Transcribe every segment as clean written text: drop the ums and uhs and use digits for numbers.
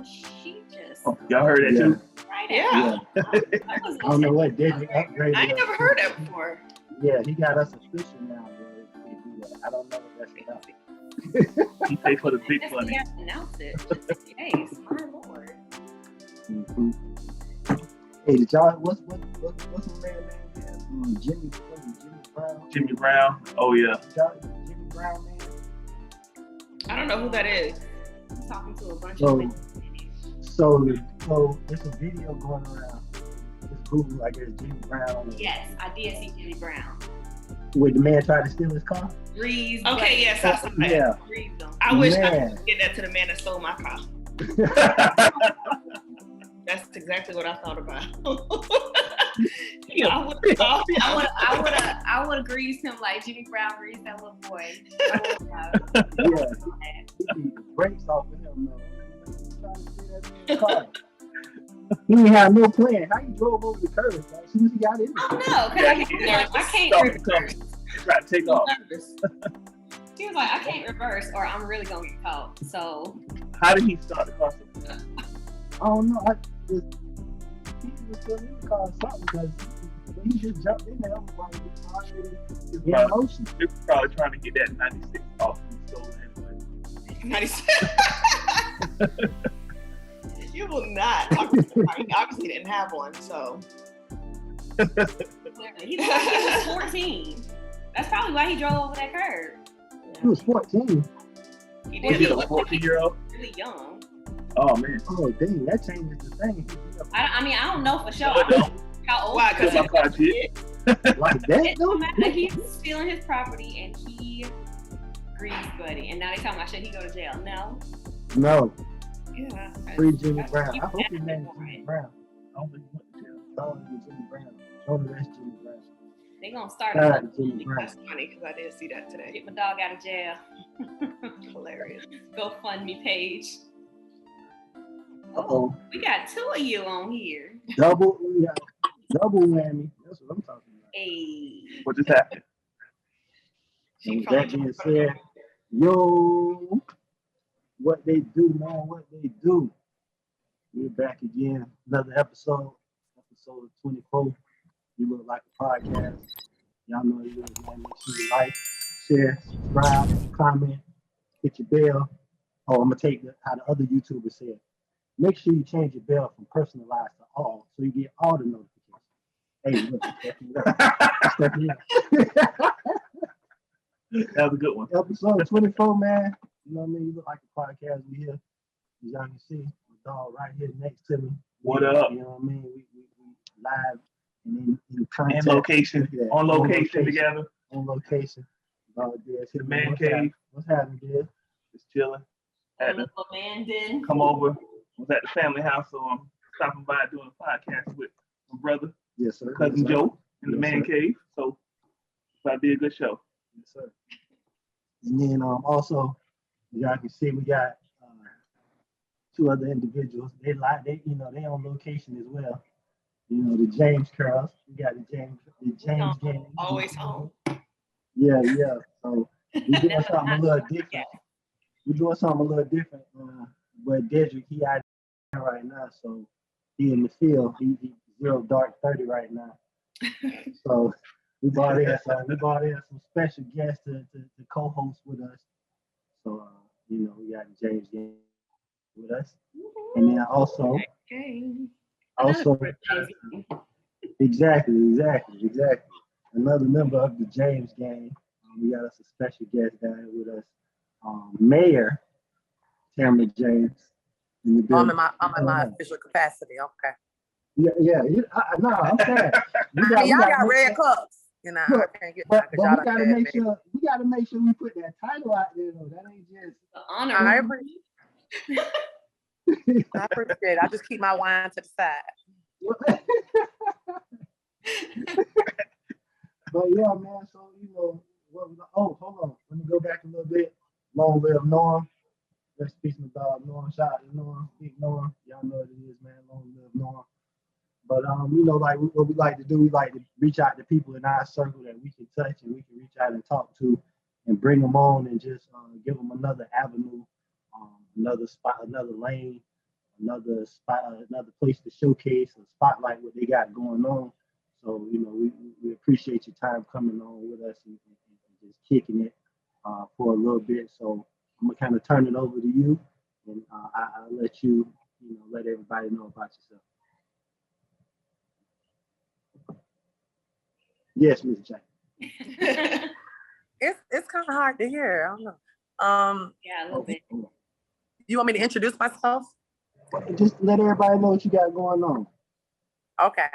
she just. Oh, y'all heard that too? Right. Yeah. I don't know what Disney upgraded. I ain't never heard that before. Yeah, he got us official now. They do that. I don't know what that's about. He paid for the big Yes, money. he has to announce it. Just, yes, my lord. Mm-hmm. Hey, did y'all? What's my man name? Jimmy Brown. Jimmy Brown. Oh yeah. Jimmy Brown, man. I don't know who that is. I'm talking to a bunch So- of women. So there's a video going around. It's Google, I guess, Jimmy Brown. Yes, I did see Jimmy Brown. Where the man tried to steal his car. Breeze. Okay, yes, I saw that. Yeah. Breeze them. I wish I Man. could get that to the man that stole my car. That's exactly what I thought about. I would have I would have greased him like Jimmy Brown greased that little boy. Yeah. He beat the brakes off of him, though. Trying to steal that man's car. He didn't have no plan. How he drove over the curb? Like, as soon as he got in I there. don't know, because I can't Stop reverse. Try to take off. He was like, I can't reverse or I'm really going to get caught. So. How did he start the car? I don't know. He was still in the car or something because he just jumped in there. I was like, it's already in motion. They were probably trying to get that 96 off and stole it anyway. You will not. He obviously didn't have one, so. He was 14. That's probably why he drove over that curb. He was 14. He Was did. he He a looked 14-year-old? really young. Oh man. Oh, dang, that changes the thing. I mean, I don't know for sure. No, it don't. How old? Why? he was. Because my car did. Like that, It though? don't matter. He's stealing his property and he greased Buddy. And now they talking about should he go to jail? No. No. Yeah. Free Jimmy Brown. I hope his name is Jimmy Brown. I don't think he went to jail. Oh, Jimmy Brown. Show me that's Jimmy Brown. They gonna start Shout out it. to Jimmy Brown. That's funny because I did see that today. Get my dog out of jail. Hilarious. GoFundMe page. Uh-oh. We got two of you on here. Double whammy. That's what I'm talking about. Hey. What just happened? And with that being said, yo, what they do, man, what they do. We're back again. Another episode 24. You Look Like a Podcast. Y'all know you man. Make sure you like, share, subscribe, comment, hit your bell. Oh, I'm going to take how the other YouTubers said. Make sure you change your bell from personalized to all so you get all the notifications. Hey, look, stepping up. That was a good one. Episode 24, man. You know what I mean? You Look Like a Podcast. We here. As y'all can see, my dog right here next to me. What up? You know what I mean? We live and in contact. And location. Yeah, On location together. On location. The man cave. What's happening, dude? Just chilling. Had to Little man did. come over. Was at the family house, so I'm stopping by doing a podcast with my brother, Yes, sir. cousin Yes, sir. Joe, in the Yes, man sir. cave. So it's about to be a good show. Yes, sir. And then also, y'all can see we got two other individuals. They on location as well. You know, the James Curls. We got the James gang. Always home. Yeah. So we doing something a little different. But Dedrick, he out there right now, so he in the field. He 0 dark 30 right now. So we brought in some special guests to co-host with us. So we got James Gang with us, and then also exactly. Another member of the James Gang. We got us a special guest down here with us, Mayor Tamara James. I'm in my official capacity. Okay. Yeah. I'm saying. Y'all got red cups. You know, I can't get but we y'all gotta make sure we put that title out there though. That ain't just The honor. I appreciate it. I just keep my wine to the side. But yeah, man. So hold on. Let me go back a little bit. Long live Norm. Rest in peace, my dog Norm. Shout out to Norm. Big Norm. Y'all know what it is, man. Long live Norm. But like what we like to do, we like to reach out to people in our circle that we can touch and we can reach out and talk to, and bring them on and just give them another avenue, another spot, another lane another spot, another place to showcase and spotlight what they got going on. So, we appreciate your time coming on with us and just kicking it for a little bit. So I'm gonna kind of turn it over to you, and I'll let you, let everybody know about yourself. Yes, Ms. Jack. It's kind of hard to hear. I don't know. Yeah, a little bit. You want me to introduce myself? Just let everybody know what you got going on. Okay.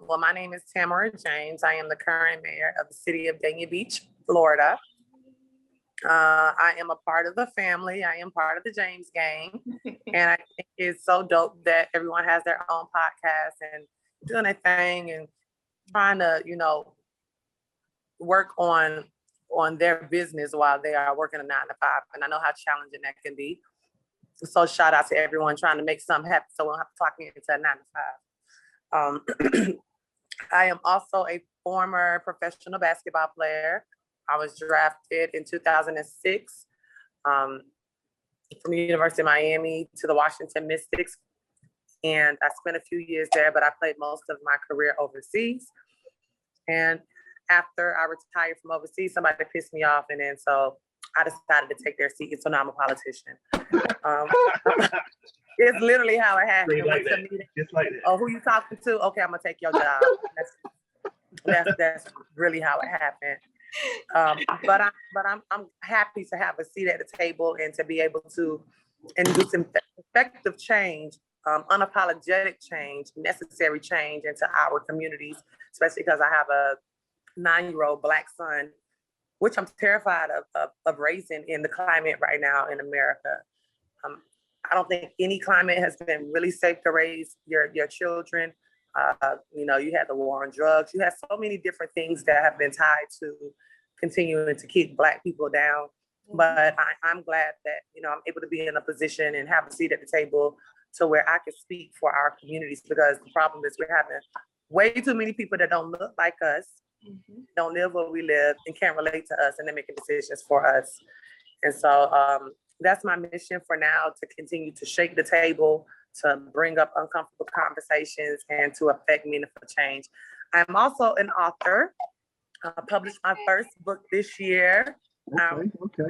Well, my name is Tamara James. I am the current mayor of the city of Dania Beach, Florida. I am a part of the family. I am part of the James gang. And I think it's so dope that everyone has their own podcast and doing their thing and trying to, work on their business while they are working a 9 to 5. And I know how challenging that can be. So shout out to everyone trying to make something happen so we don't have to clock in into a 9 to 5. I am also a former professional basketball player. I was drafted in 2006 from the University of Miami to the Washington Mystics. And I spent a few years there, but I played most of my career overseas. And after I retired from overseas, somebody pissed me off. And then so I decided to take their seat. And so now I'm a politician. It's literally how it happened. Like that. Just like that. Oh, who you talking to? Okay, I'm gonna take your job. That's really how it happened. But I'm happy to have a seat at the table and to be able to induce effective change, unapologetic change, necessary change into our communities, especially because I have a 9-year-old Black son, which I'm terrified of raising in the climate right now in America. I don't think any climate has been really safe to raise your children. You had the war on drugs. You have so many different things that have been tied to continuing to keep Black people down. But I'm glad that, I'm able to be in a position and have a seat at the table to where I can speak for our communities, because the problem is we're having way too many people that don't look like us, don't live where we live, and can't relate to us, and they're making decisions for us. And so that's my mission for now, to continue to shake the table, to bring up uncomfortable conversations, and to affect meaningful change. I'm also an author. I published my first book this year. Okay.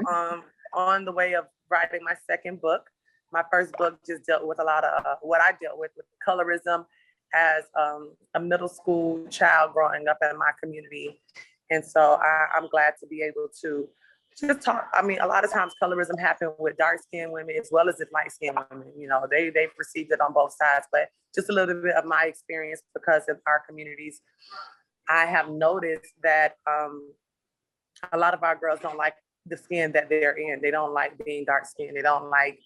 On the way of writing my second book. My first book just dealt with a lot of what I dealt with colorism as a middle school child growing up in my community. And so I'm glad to be able to just talk. I mean, a lot of times colorism happens with dark-skinned women as well as with light-skinned women. They've received it on both sides, but just a little bit of my experience, because in our communities, I have noticed that a lot of our girls don't like the skin that they're in. They don't like being dark-skinned. They don't like,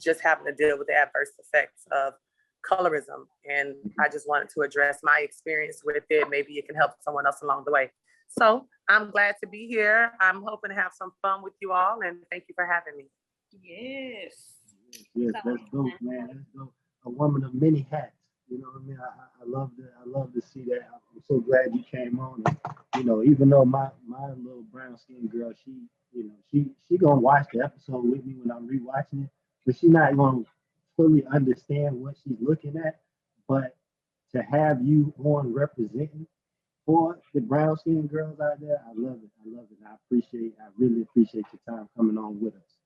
just having to deal with the adverse effects of colorism. And I just wanted to address my experience with it. Maybe it can help someone else along the way. So I'm glad to be here. I'm hoping to have some fun with you all, and thank you for having me. Yes. Yes, that's dope, man. That's dope. A woman of many hats. You know what I mean? I love to see that. I'm so glad you came on. And, even though my little brown skinned girl, she gonna watch the episode with me when I'm rewatching it, but she's not gonna fully understand what she's looking at. But to have you on representing for the brown skinned girls out there, I love it. I really appreciate your time coming on with us.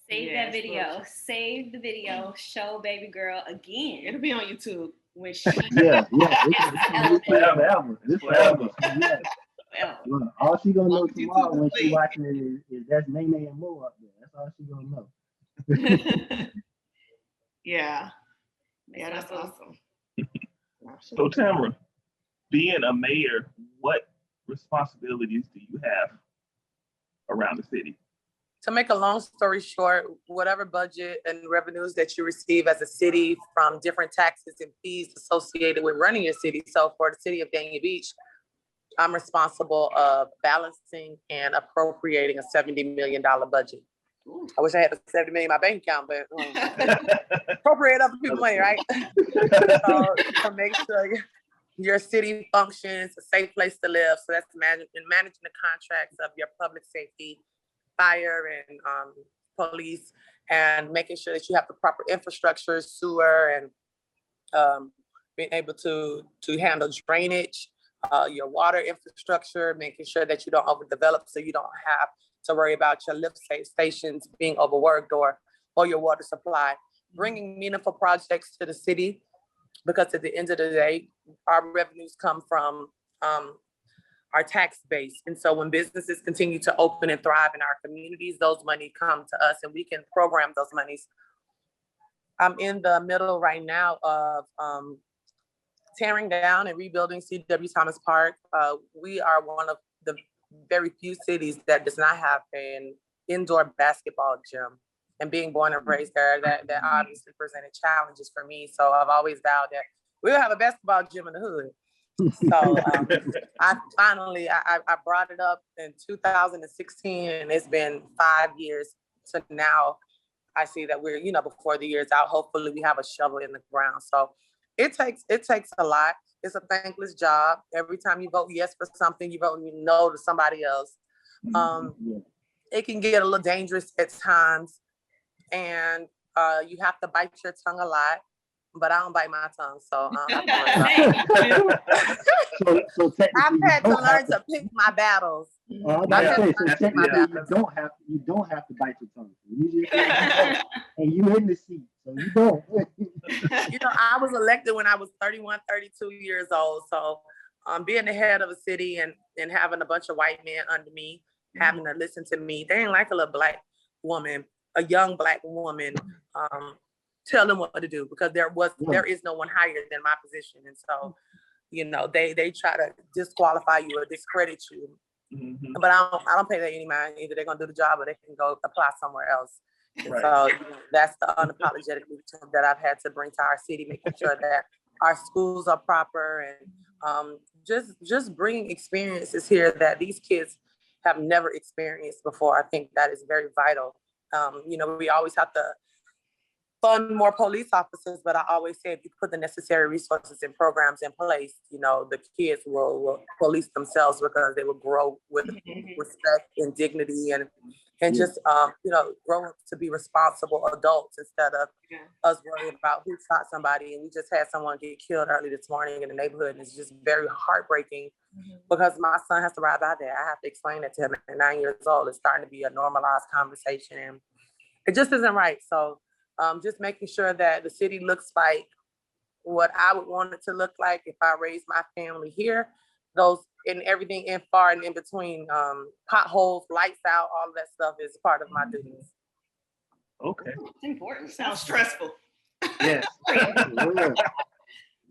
Save that video. Save the video. Show baby girl again. It'll be on YouTube. When she Yeah. It's forever. Yeah. Well, all she gonna know tomorrow when she watching it is that's Nene and Mo up there. That's all she gonna know. Yeah, that's awesome. So Tamara, being a mayor, what responsibilities do you have around the city? To make a long story short, whatever budget and revenues that you receive as a city from different taxes and fees associated with running your city. So for the city of Dania Beach, I'm responsible of balancing and appropriating a $70 million budget. I wish I had the 70 million in my bank account, but appropriate other people's money, right? So to make sure your city functions, a safe place to live. So that's managing the contracts of your public safety, fire, and police, and making sure that you have the proper infrastructure, sewer, and being able to handle drainage, your water infrastructure, making sure that you don't overdevelop so you don't have to worry about your lift stations being overworked or your water supply. Bringing meaningful projects to the city, because at the end of the day, our revenues come from our tax base. And so when businesses continue to open and thrive in our communities, those money come to us and we can program those monies. I'm in the middle right now of tearing down and rebuilding C.W. Thomas Park. We are one of the very few cities that does not have an indoor basketball gym. And being born and raised there, that obviously presented challenges for me. So I've always vowed that we'll have a basketball gym in the hood. So I finally brought it up in 2016, and it's been 5 years to now. I see that we're, before the year's out, hopefully we have a shovel in the ground. So it takes a lot. It's a thankless job. Every time you vote yes for something, you vote no to somebody else. It can get a little dangerous at times, and you have to bite your tongue a lot. But I don't bite my tongue, so so I've had to learn to pick my battles. You don't have to bite your tongue. You just and you in the seat, so you don't. I was elected when I was 31, 32 years old. So being the head of a city and having a bunch of white men under me, having to listen to me, they ain't like a little black woman, a young black woman, tell them what to do, because there is no one higher than my position. And so, they try to disqualify you or discredit you. But I don't pay that any mind. Either they're gonna do the job or they can go apply somewhere else. Right. So that's the unapologetic leadership that I've had to bring to our city, making sure that our schools are proper, and just bringing experiences here that these kids have never experienced before. I think that is very vital. We always have to fund more police officers, but I always say if you put the necessary resources and programs in place, the kids will police themselves, because they will grow with respect and dignity and just grow up to be responsible adults instead of us worrying about who shot somebody. And we just had someone get killed early this morning in the neighborhood, and it's just very heartbreaking because my son has to ride by there. I have to explain that to him at 9 years old. It's starting to be a normalized conversation, and it just isn't right. So just making sure that the city looks like what I would want it to look like if I raised my family here. Those and everything in far and in between, potholes, lights out, all of that stuff is part of my duties. Okay. It's important. Sounds stressful. Yes.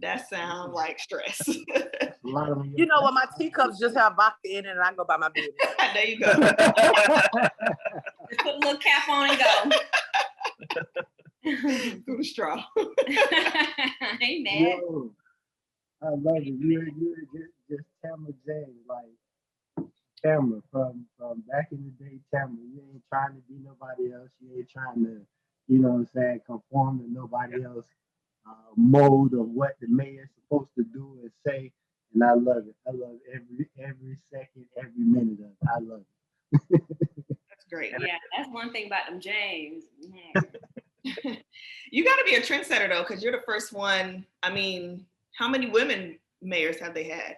That sounds like stress. What my teacups just have vodka in it, and I go by my business. There you go. Just put a little cap on and go. Through the straw. Hey, man. I love it. You're just Tamara James, like Tamara from back in the day. Tamara, you ain't trying to be nobody else. You ain't trying to, conform to nobody else mode of what the mayor's supposed to do and say. And I love it. I love every second, every minute of it. I love it. That's great. Yeah, that's one thing about them James. You got to be a trendsetter though, because you're the first one. I mean, how many women mayors have they had?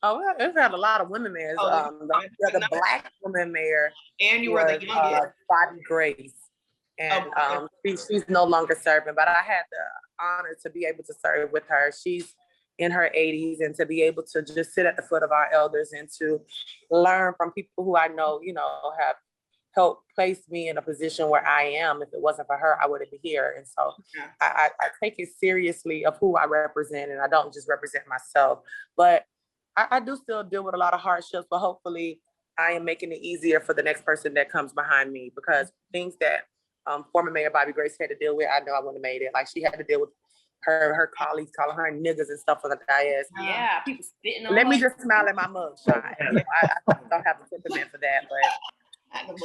Oh, we've had a lot of women mayors. The black woman mayor, and you were the youngest, Bobby Grace, and she's no longer serving. But I had the honor to be able to serve with her. She's in her 80s, and to be able to just sit at the foot of our elders and to learn from people who I know, have helped place me in a position where I am. If it wasn't for her, I wouldn't be here. And so I take it seriously of who I represent, and I don't just represent myself. But I do still deal with a lot of hardships, but hopefully I am making it easier for the next person that comes behind me, because things that former Mayor Bobby Grace had to deal with, I know I wouldn't have made it. Like, she had to deal with her colleagues calling her niggas and stuff on the dais. Yeah, people spitting on Let her. me just smile at my mug shot. I don't have the temperament for that, but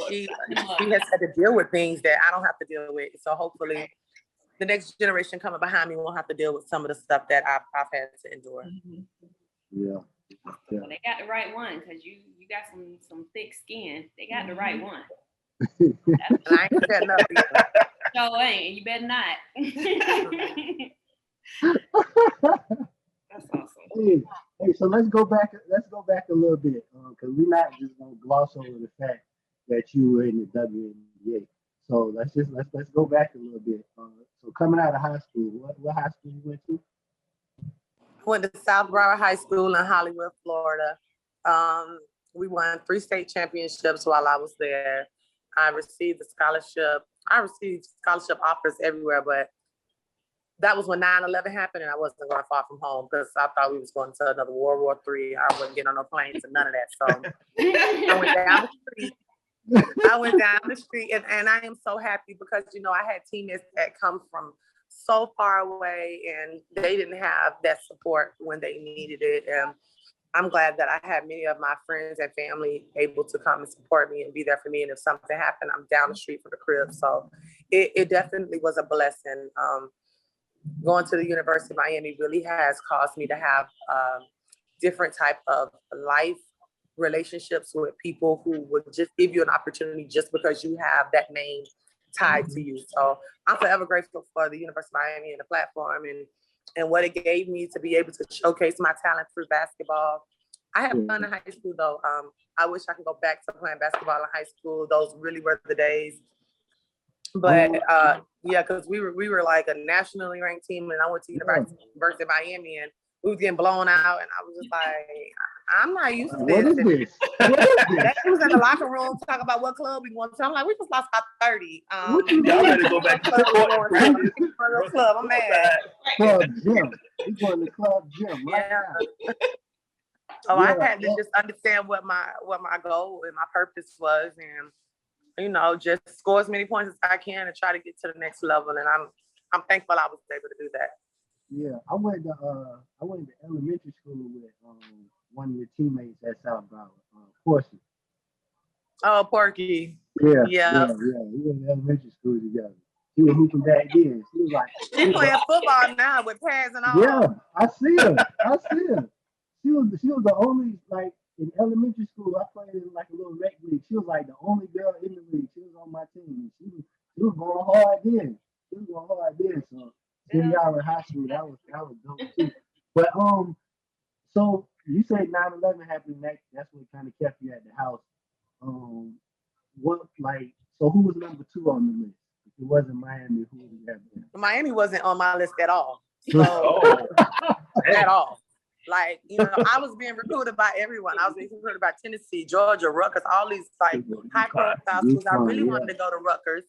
she has had to deal with things that I don't have to deal with. So hopefully the next generation coming behind me won't have to deal with some of the stuff that I've had to endure. Yeah. Well, they got the right one, because you got some thick skin. They got the right one. And I ain't setting up either. No, ain't. You better not. That's awesome. Hey, so let's go back a little bit, because we're not just gonna gloss over the fact that you were in the WNBA. So let's go back a little bit. So coming out of high school, what high school you went to? I went to South Broward High School in Hollywood, Florida. We won 3 state championships while I was there. I received a scholarship. I received scholarship offers everywhere, but that was when 9/11 happened, and I wasn't going far from home because I thought we was going to another World War III. I wasn't getting on no planes and none of that. So I went down the street. And I am so happy because, you know, I had teammates that come from so far away and they didn't have that support when they needed it. And I'm glad that I had many of my friends and family able to come and support me and be there for me. And if something happened, I'm down the street from the crib. So it definitely was a blessing. Going to the University of Miami really has caused me to have different type of life relationships with people who would just give you an opportunity just because you have that name tied to you. So I'm forever grateful for the University of Miami and the platform and what it gave me to be able to showcase my talent through basketball. I had fun in high school though. I wish I could go back to playing basketball in high school. Those really were the days. But yeah, because we were like a nationally ranked team, and I went to University of Miami, and we was getting blown out, and I was just like, I'm not used to this. What is this? They was in the locker room talking about what club we want to. I'm like, we just lost by 30. Y'all better go back to the club. I'm mad. Club gym. We going to club gym. Right Yeah. So I had to just understand what my goal and my purpose was, and you know, just score as many points as I can and try to get to the next level. And I'm thankful I was able to do that. Yeah, I went to elementary school with one of your teammates at South Broward, Portia. Oh, Porky. Yeah. We Yeah. went to elementary school together. She was hooping back then. She was like, She's playing football now with pads and all. Yeah, I see her. She was the only, like, in elementary school, I played in like a little rec league. She was like the only girl in the league. She was on my team. She was going hard then. So seeing y'all in high school, that was dope too. But so you said 9/11 happened. That's what kind of kept you at the house. So who was number 2 on the list? If it wasn't Miami, who would you have been? Miami wasn't on my list at all. So at all. Like, you know, I was being recruited by everyone. I was being recruited by Tennessee, Georgia, Rutgers, all these like high profile schools. I really wanted to go to Rutgers.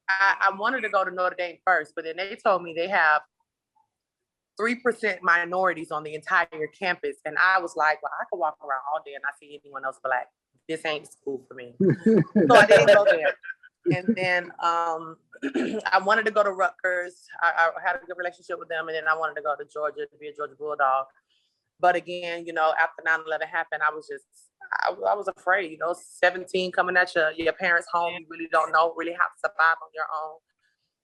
I wanted to go to Notre Dame first, but then they told me they have 3% minorities on the entire campus. And I was like, well, I could walk around all day and not see anyone else black. This ain't school for me. So I didn't go there. And then I wanted to go to Rutgers. I had a good relationship with them. And then I wanted to go to Georgia to be a Georgia Bulldog. But again, you know, after 9/11 happened, I was afraid, you know, 17 coming at your parents' home. You really don't know really how to survive on your own.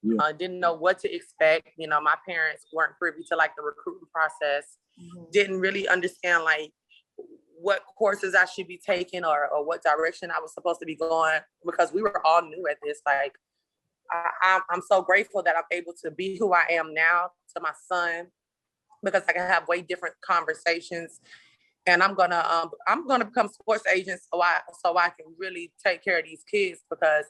Yeah. Didn't know what to expect. You know, my parents weren't privy to like the recruiting process. Didn't really understand like what courses I should be taking or what direction I was supposed to be going, because we were all new at this. Like, I'm so grateful that I'm able to be who I am now to my son, because I can have way different conversations. And I'm gonna become sports agent so I can really take care of these kids, because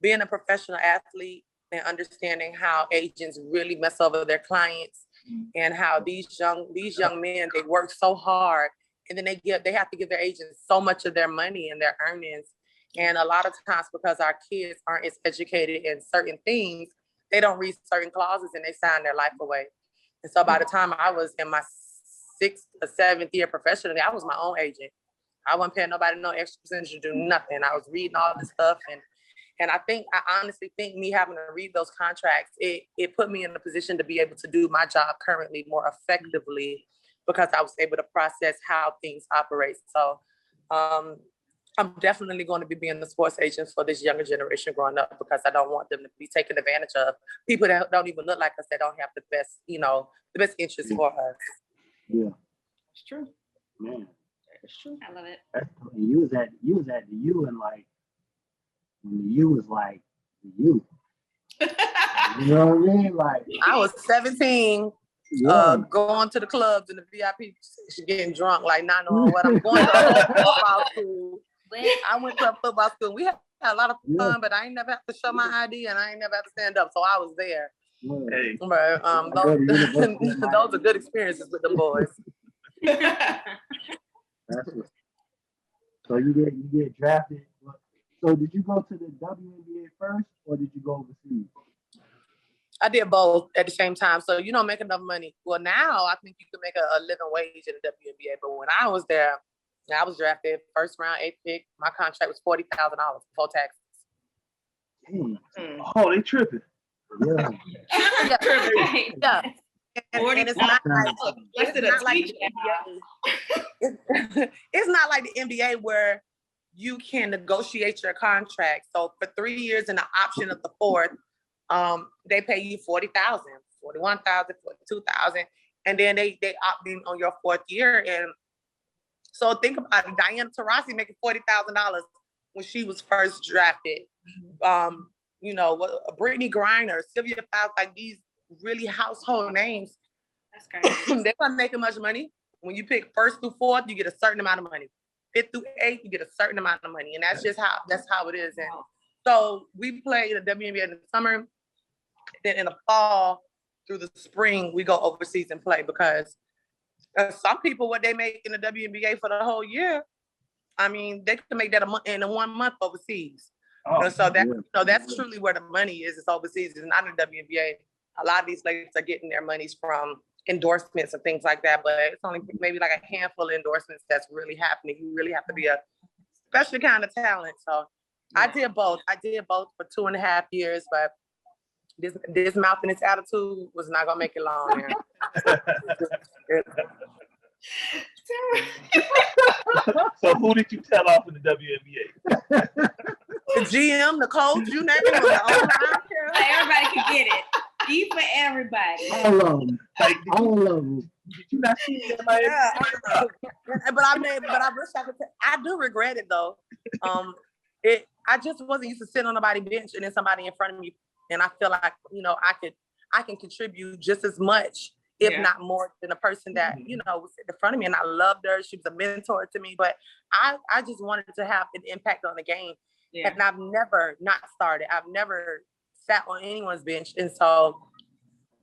being a professional athlete and understanding how agents really mess over their clients and how these young men, they work so hard. And then they have to give their agents so much of their money and their earnings. And a lot of times, because our kids aren't as educated in certain things, they don't read certain clauses and they sign their life away. And so by the time I was in my 6th or 7th year professionally, I was my own agent. I wasn't paying nobody no extra percentage to do nothing. I was reading all this stuff. And I honestly think me having to read those contracts, it put me in a position to be able to do my job currently more effectively, because I was able to process how things operate. So I'm definitely going to be being the sports agent for this younger generation growing up, because I don't want them to be taken advantage of. People that don't even look like us, that don't have the best, the best interest for us. Yeah. It's true. Man. It's true. I love it. You was at the U, and like, when the U is like the U. You know what I mean? Like I was 17, going to the clubs in the VIP section, getting drunk, like not knowing what I'm going to a football school. I went to a football school. We had a lot of fun, but I ain't never have to show my ID and I ain't never have to stand up. So I was there. Hey. But those are good experiences with the boys. That's what. So you get drafted. So did you go to the WNBA first, or did you go overseas? I did both at the same time. So you don't make enough money. Well, now I think you can make a living wage in the WNBA. But when I was there, I was drafted first round, 8th pick. My contract was $40,000 before taxes. Oh, they tripping. Yeah. Yeah. And it's not like the NBA. It's not like the NBA where you can negotiate your contract. So for 3 years and the option of the 4th, they pay you $40,000, $41,000, $42,000, and then they opt in on your 4th year. And so think about it, Diana Taurasi making $40,000 when she was first drafted. You know, Brittany Griner, Sylvia Fowles, like these really household names. That's crazy. They're not making much money. When you pick 1st through 4th, you get a certain amount of money. 5th through 8th, you get a certain amount of money, and that's how it is. And so we play the WNBA in the summer. Then in the fall through the spring, we go overseas and play because some people, what they make in the WNBA for the whole year, I mean, they can make that in 1 month overseas. So that's truly where the money is. It's overseas. It's not in the WNBA. A lot of these ladies are getting their monies from endorsements and things like that, but it's only maybe like a handful of endorsements that's really happening. You really have to be a special kind of talent. So I did both. I did both for 2.5 years, but this mouth and its attitude was not gonna make it long. So who did you tell off in the WNBA? The GM, the coach, you name it. Everybody can get it. E for everybody. All of them. All of them. Did you not see me in my But I wish I could. I do regret it though. I just wasn't used to sitting on nobody's bench and then somebody in front of me, and I feel like I can contribute just as much, if not more, than a person that was in front of me. And I loved her. She was a mentor to me. But I just wanted to have an impact on the game. Yeah. And I've never not started. I've never sat on anyone's bench. And so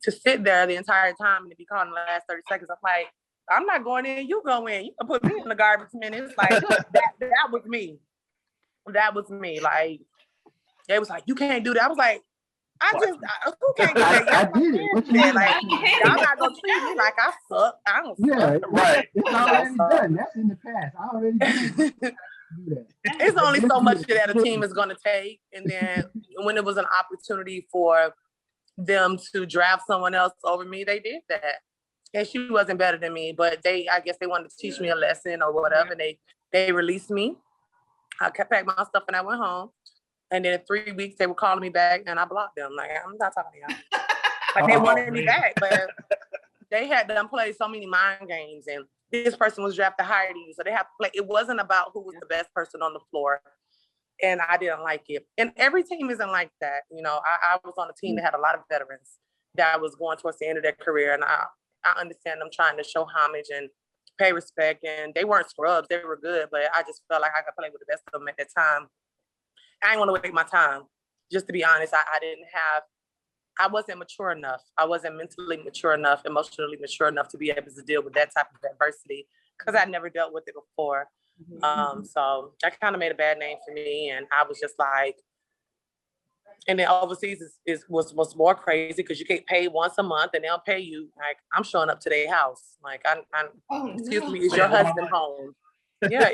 to sit there the entire time and to be called in the last 30 seconds, I'm like, I'm not going in, you go in. You can put me in the garbage minutes. Like that was me. That was me. Like, they was like, you can't do that. I was like, who can't do that? I did it. What you mean? Like, y'all not gonna treat me like I suck. I don't suck. Yeah, right. It's already done. That's in the past. I already did it. It's only so much that a team is going to take. And then when it was an opportunity for them to draft someone else over me, they did that. And she wasn't better than me, but I guess they wanted to teach me a lesson or whatever. And they released me. I packed my stuff and I went home. And then in 3 weeks, they were calling me back and I blocked them. Like, I'm not talking to y'all. Like, they wanted me back, but they had them play so many mind games, and this person was drafted higher than you, so they have to play. It wasn't about who was the best person on the floor, and I didn't like it. And every team isn't like that. I was on a team that had a lot of veterans that was going towards the end of their career, and I understand them trying to show homage and pay respect, and they weren't scrubs. They were good, but I just felt like I could play with the best of them at that time. I didn't want to waste my time. Just to be honest, I wasn't mature enough. I wasn't mentally mature enough, emotionally mature enough to be able to deal with that type of adversity because I'd never dealt with it before. So that kind of made a bad name for me. And I was just like, and then overseas was more crazy because you get paid once a month and they'll pay you. Like, I'm showing up to their house. Like, excuse me, is your husband home? Yeah,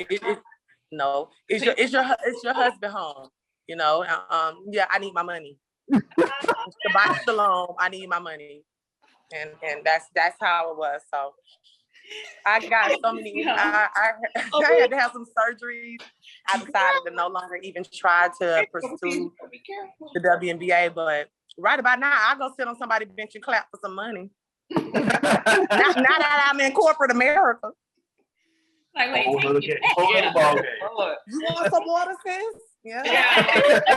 no, is your husband home? Yeah, I need my money. Shabbat shalom, I need my money. And that's how it was. So I got so many, I had to have some surgeries. I decided to no longer even try to pursue the WNBA, but right about now, I'll go sit on somebody's bench and clap for some money. not that I'm in corporate America. Like, wait, whole other ball game. You want some water, sis? Yeah.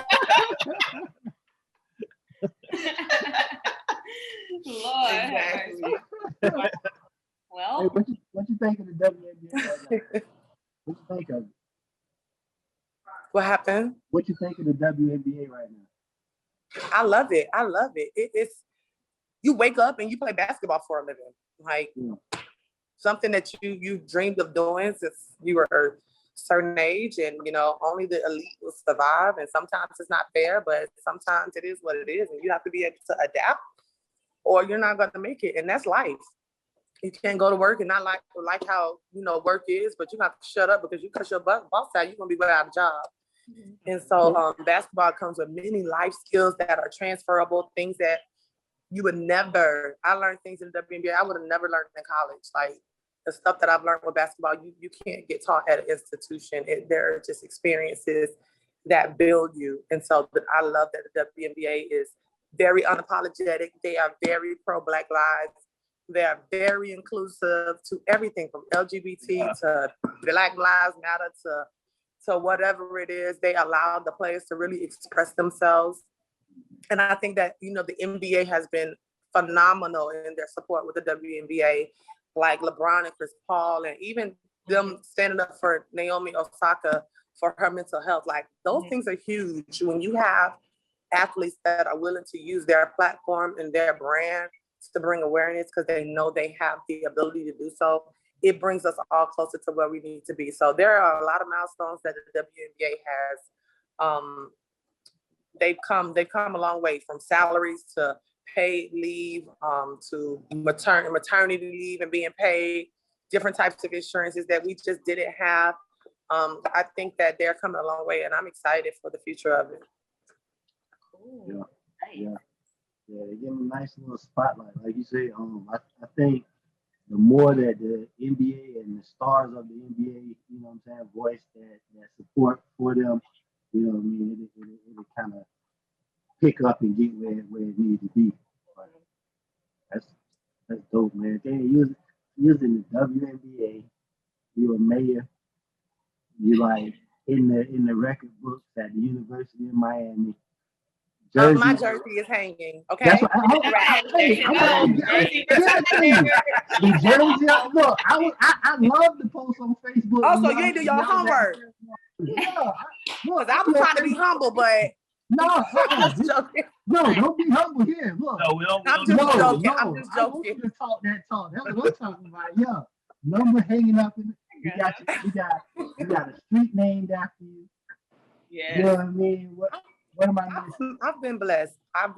Lord. Exactly. Well, Hey, what you think of the WNBA right now? What you think of it? What happened? What you think of the WNBA right now? I love it. I love it. It's you wake up and you play basketball for a living. Like something that you dreamed of doing since you were a certain age, and only the elite will survive. And sometimes it's not fair, but sometimes it is what it is, and you have to be able to adapt, or you're not going to make it. And that's life. You can't go to work and not like how work is, but you have to shut up because you cut your boss out, you're gonna be without a job. And so basketball comes with many life skills that are transferable, things that you would never. I learned things in the WNBA I would have never learned in college. Like the stuff that I've learned with basketball, you can't get taught at an institution. There are just experiences that build you. And so I love that the WNBA is very unapologetic. They are very pro-Black lives. They are very inclusive to everything from LGBT to Black Lives Matter to whatever it is. They allow the players to really express themselves. And I think that, the NBA has been phenomenal in their support with the WNBA, like LeBron and Chris Paul, and even them standing up for Naomi Osaka for her mental health. Like those things are huge when you have athletes that are willing to use their platform and their brand to bring awareness because they know they have the ability to do so. It brings us all closer to where we need to be. So there are a lot of milestones that the WNBA has. They've come a long way, from salaries to paid leave, to maternity leave and being paid, different types of insurances that we just didn't have. I think that they're coming a long way, and I'm excited for the future of it. cool. Yeah, they give them a nice little spotlight. Like you say, I think the more that the NBA and the stars of the NBA, voice that support for them, it'll kind of pick up and get where it needs to be. But that's dope, man. Using the WNBA, you're a mayor. You like in the record books at the University of Miami. Jersey. My jersey is hanging. Okay. That's what the jersey. Look, I love the post on Facebook. Oh, so you ain't do your homework? Yeah, Because I was trying to be humble, but no, I'm just joking. no, don't be humble here. Look, No, we don't. I'm just joking. I'm just I want you to talk that talk. That's what I'm talking about. Yeah, number hanging up in. You got a street named after you. Yeah. You know what I mean? What am I missing? I've been blessed. I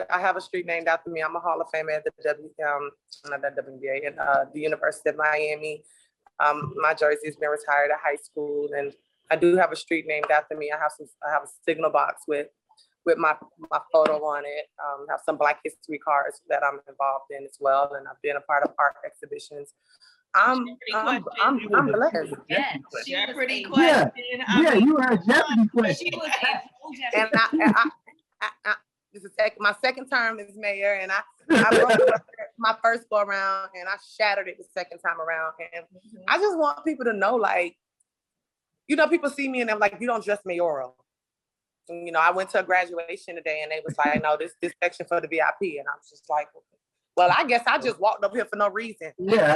have a street named after me. I'm a Hall of Famer at the WNBA and the University of Miami. My jersey's been retired at high school, and I do have a street named after me. I have a signal box with my photo on it. Have some Black History cards that I'm involved in as well, and I've been a part of art exhibitions. I'm blessed. Yeah, Jeopardy Yeah, question. yeah, you heard Jeopardy question. She was a full And I this is my second term as mayor, and I broke it my first go around, and I shattered it the second time around. And I just want people to know, like, people see me and they're like, you don't dress mayoral. And, I went to a graduation today, and they was like, no, this section for the VIP, and I was just like, well, I guess I just walked up here for no reason. Yeah,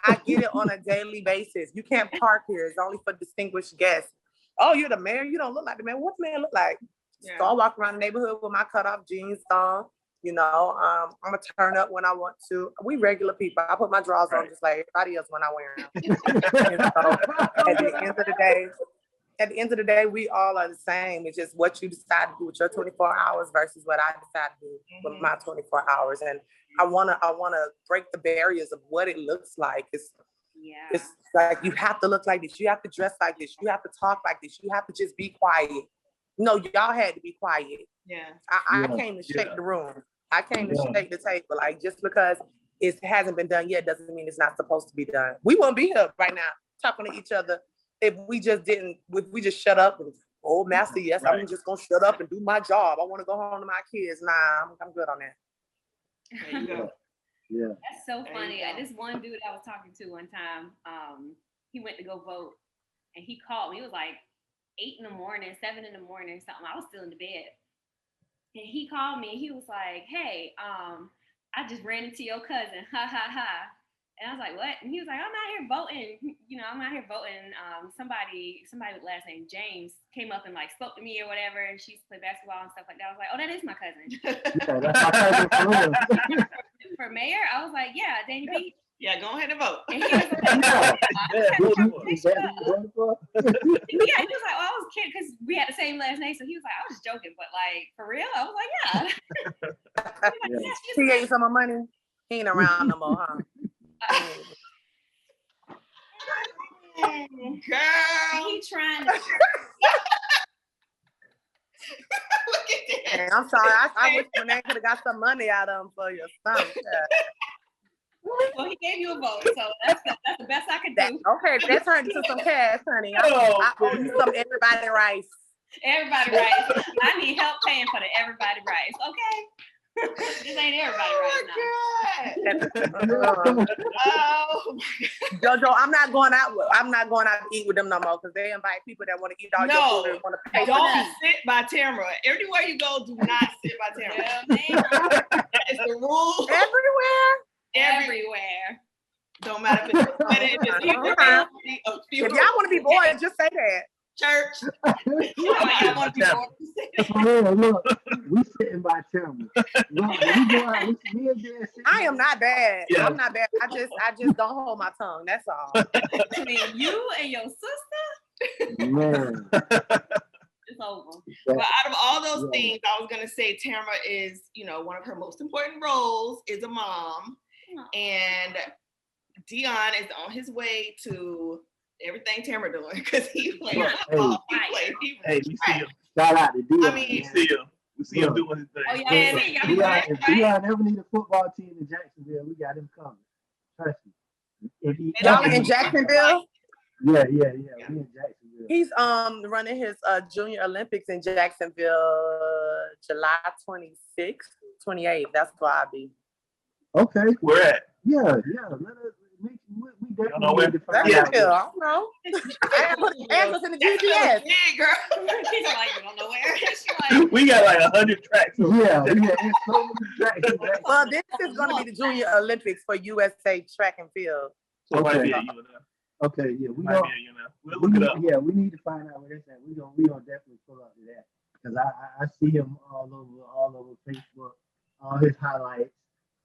I get it on a daily basis. You can't park here. It's only for distinguished guests. Oh, you're the mayor? You don't look like the mayor. What the mayor look like? Yeah. So I walk around the neighborhood with my cutoff jeans on. I'm going to turn up when I want to. We regular people. I put my drawers on just like everybody else when I wear them. So at the end of the day, we all are the same. It's just what you decide to do with your 24 hours versus what I decide to do with my 24 hours. And I wanna break the barriers of what it looks like. It's like you have to look like this, you have to dress like this, you have to talk like this, you have to just be quiet. No, y'all had to be quiet. Yeah. I came to shake the room. I came to shake the table. Like, just because it hasn't been done yet doesn't mean it's not supposed to be done. We won't be here right now talking to each other if we just shut up and, oh, master, yes, I'm just gonna shut up and do my job. I want to go home to my kids. Nah, I'm good on that. There you go. Yeah. That's so funny. This one dude I was talking to one time, he went to go vote and he called me. It was like 8 in the morning, 7 in the morning, something. I was still in the bed. And he called me and he was like, hey, I just ran into your cousin. Ha ha ha. And I was like, what? And he was like, I'm out here voting. I'm out here voting. Somebody with last name James came up and like spoke to me or whatever. And she used to play basketball and stuff like that. I was like, oh, that is my cousin. Yeah, that's my cousin for real. For mayor, I was like, yeah, Dania Beach. Yeah, go ahead and vote. And he was like, Yeah, What is that you voted for? yeah, he was like, oh, I was kidding because we had the same last name. So he was like, I was just joking, but like for real, I was like, yeah. He was like, He gave you some more money. He ain't around no more, huh? Girl, He trying to. look at that. Man, I'm sorry. I wish Renee could have got some money out of him for your son. Yeah. Well, he gave you a vote, so that's the best I could do. Okay, that turned into some cash, honey. I owe you some everybody rice. Everybody rice. I need help paying for the everybody rice. Okay. This ain't everybody right now. Oh, Jojo, I'm not going out to eat with them no more because they invite people that want to eat all your food and want to pay for don't that. sit by Tamara. Everywhere you go, do not sit by Tamara. Yeah, That is the rule. Everywhere. Don't matter if it's If y'all want to be bored, just say that. church. I want to be more. For real, look, we sitting by Tamara. Look, when we go out, me and Dan sitting. I am not bad. Yeah. I'm not bad. I just don't hold my tongue. That's all. Between you and your sister, Man. it's over. But out of all those things, I was gonna say Tamara is, one of her most important roles is a mom, and Dion is on his way to everything Tamara doing because he played football. Hey, we see him. Shout out to Dion. I mean, We see him doing his thing. Oh yeah, If Dion ever need a football team in Jacksonville, we got him coming. Trust me. If he Y'all in Jacksonville? Yeah. We in Jacksonville. He's running his Junior Olympics in Jacksonville, July 26th, 28th. That's where I'll be. Okay. Where at? Yeah. Let us. We definitely know where? need to find That's out. I don't know. I put address in the GPS. Yeah, girl. He's like, you don't know where. She's like, We got like 100 tracks. Yeah. It's so many tracks in Jacksonville. Well, this is going to be the Junior Olympics for USA track and field. So it might Okay. be at UNF. Okay. Yeah. We Might don't. be at UNF. We'll look it up. Yeah, we need to find out where that's at. We gonna definitely pull up to that because I see him all over Facebook, all his highlights.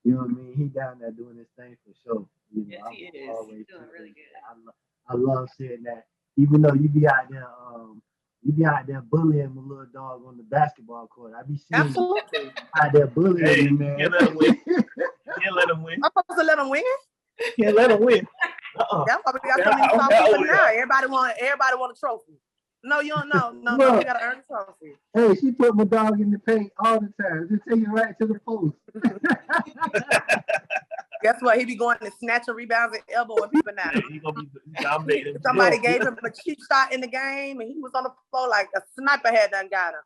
You know what I mean? He down there doing his thing for sure. yes, he is. He's doing really good. I love seeing that. Even though you be out there bullying the little dog on the basketball court. I be seeing Absolutely. you out there bullying Hey, him, man. can't let him win. Can't let him win. I'm supposed to let him win. Can't let him win. That's why we got so many Yeah, South I people know. now. Everybody want a trophy. No, you don't know. No, Look. you gotta earn a trophy. Hey, she put my dog in the paint all the time. Just take it right to the post. Guess what? He be going and snatching rebounds and elbowing people now. Yeah, he gonna be dominating. Somebody gave him a cheap shot in the game, and he was on the floor like a sniper had done got him.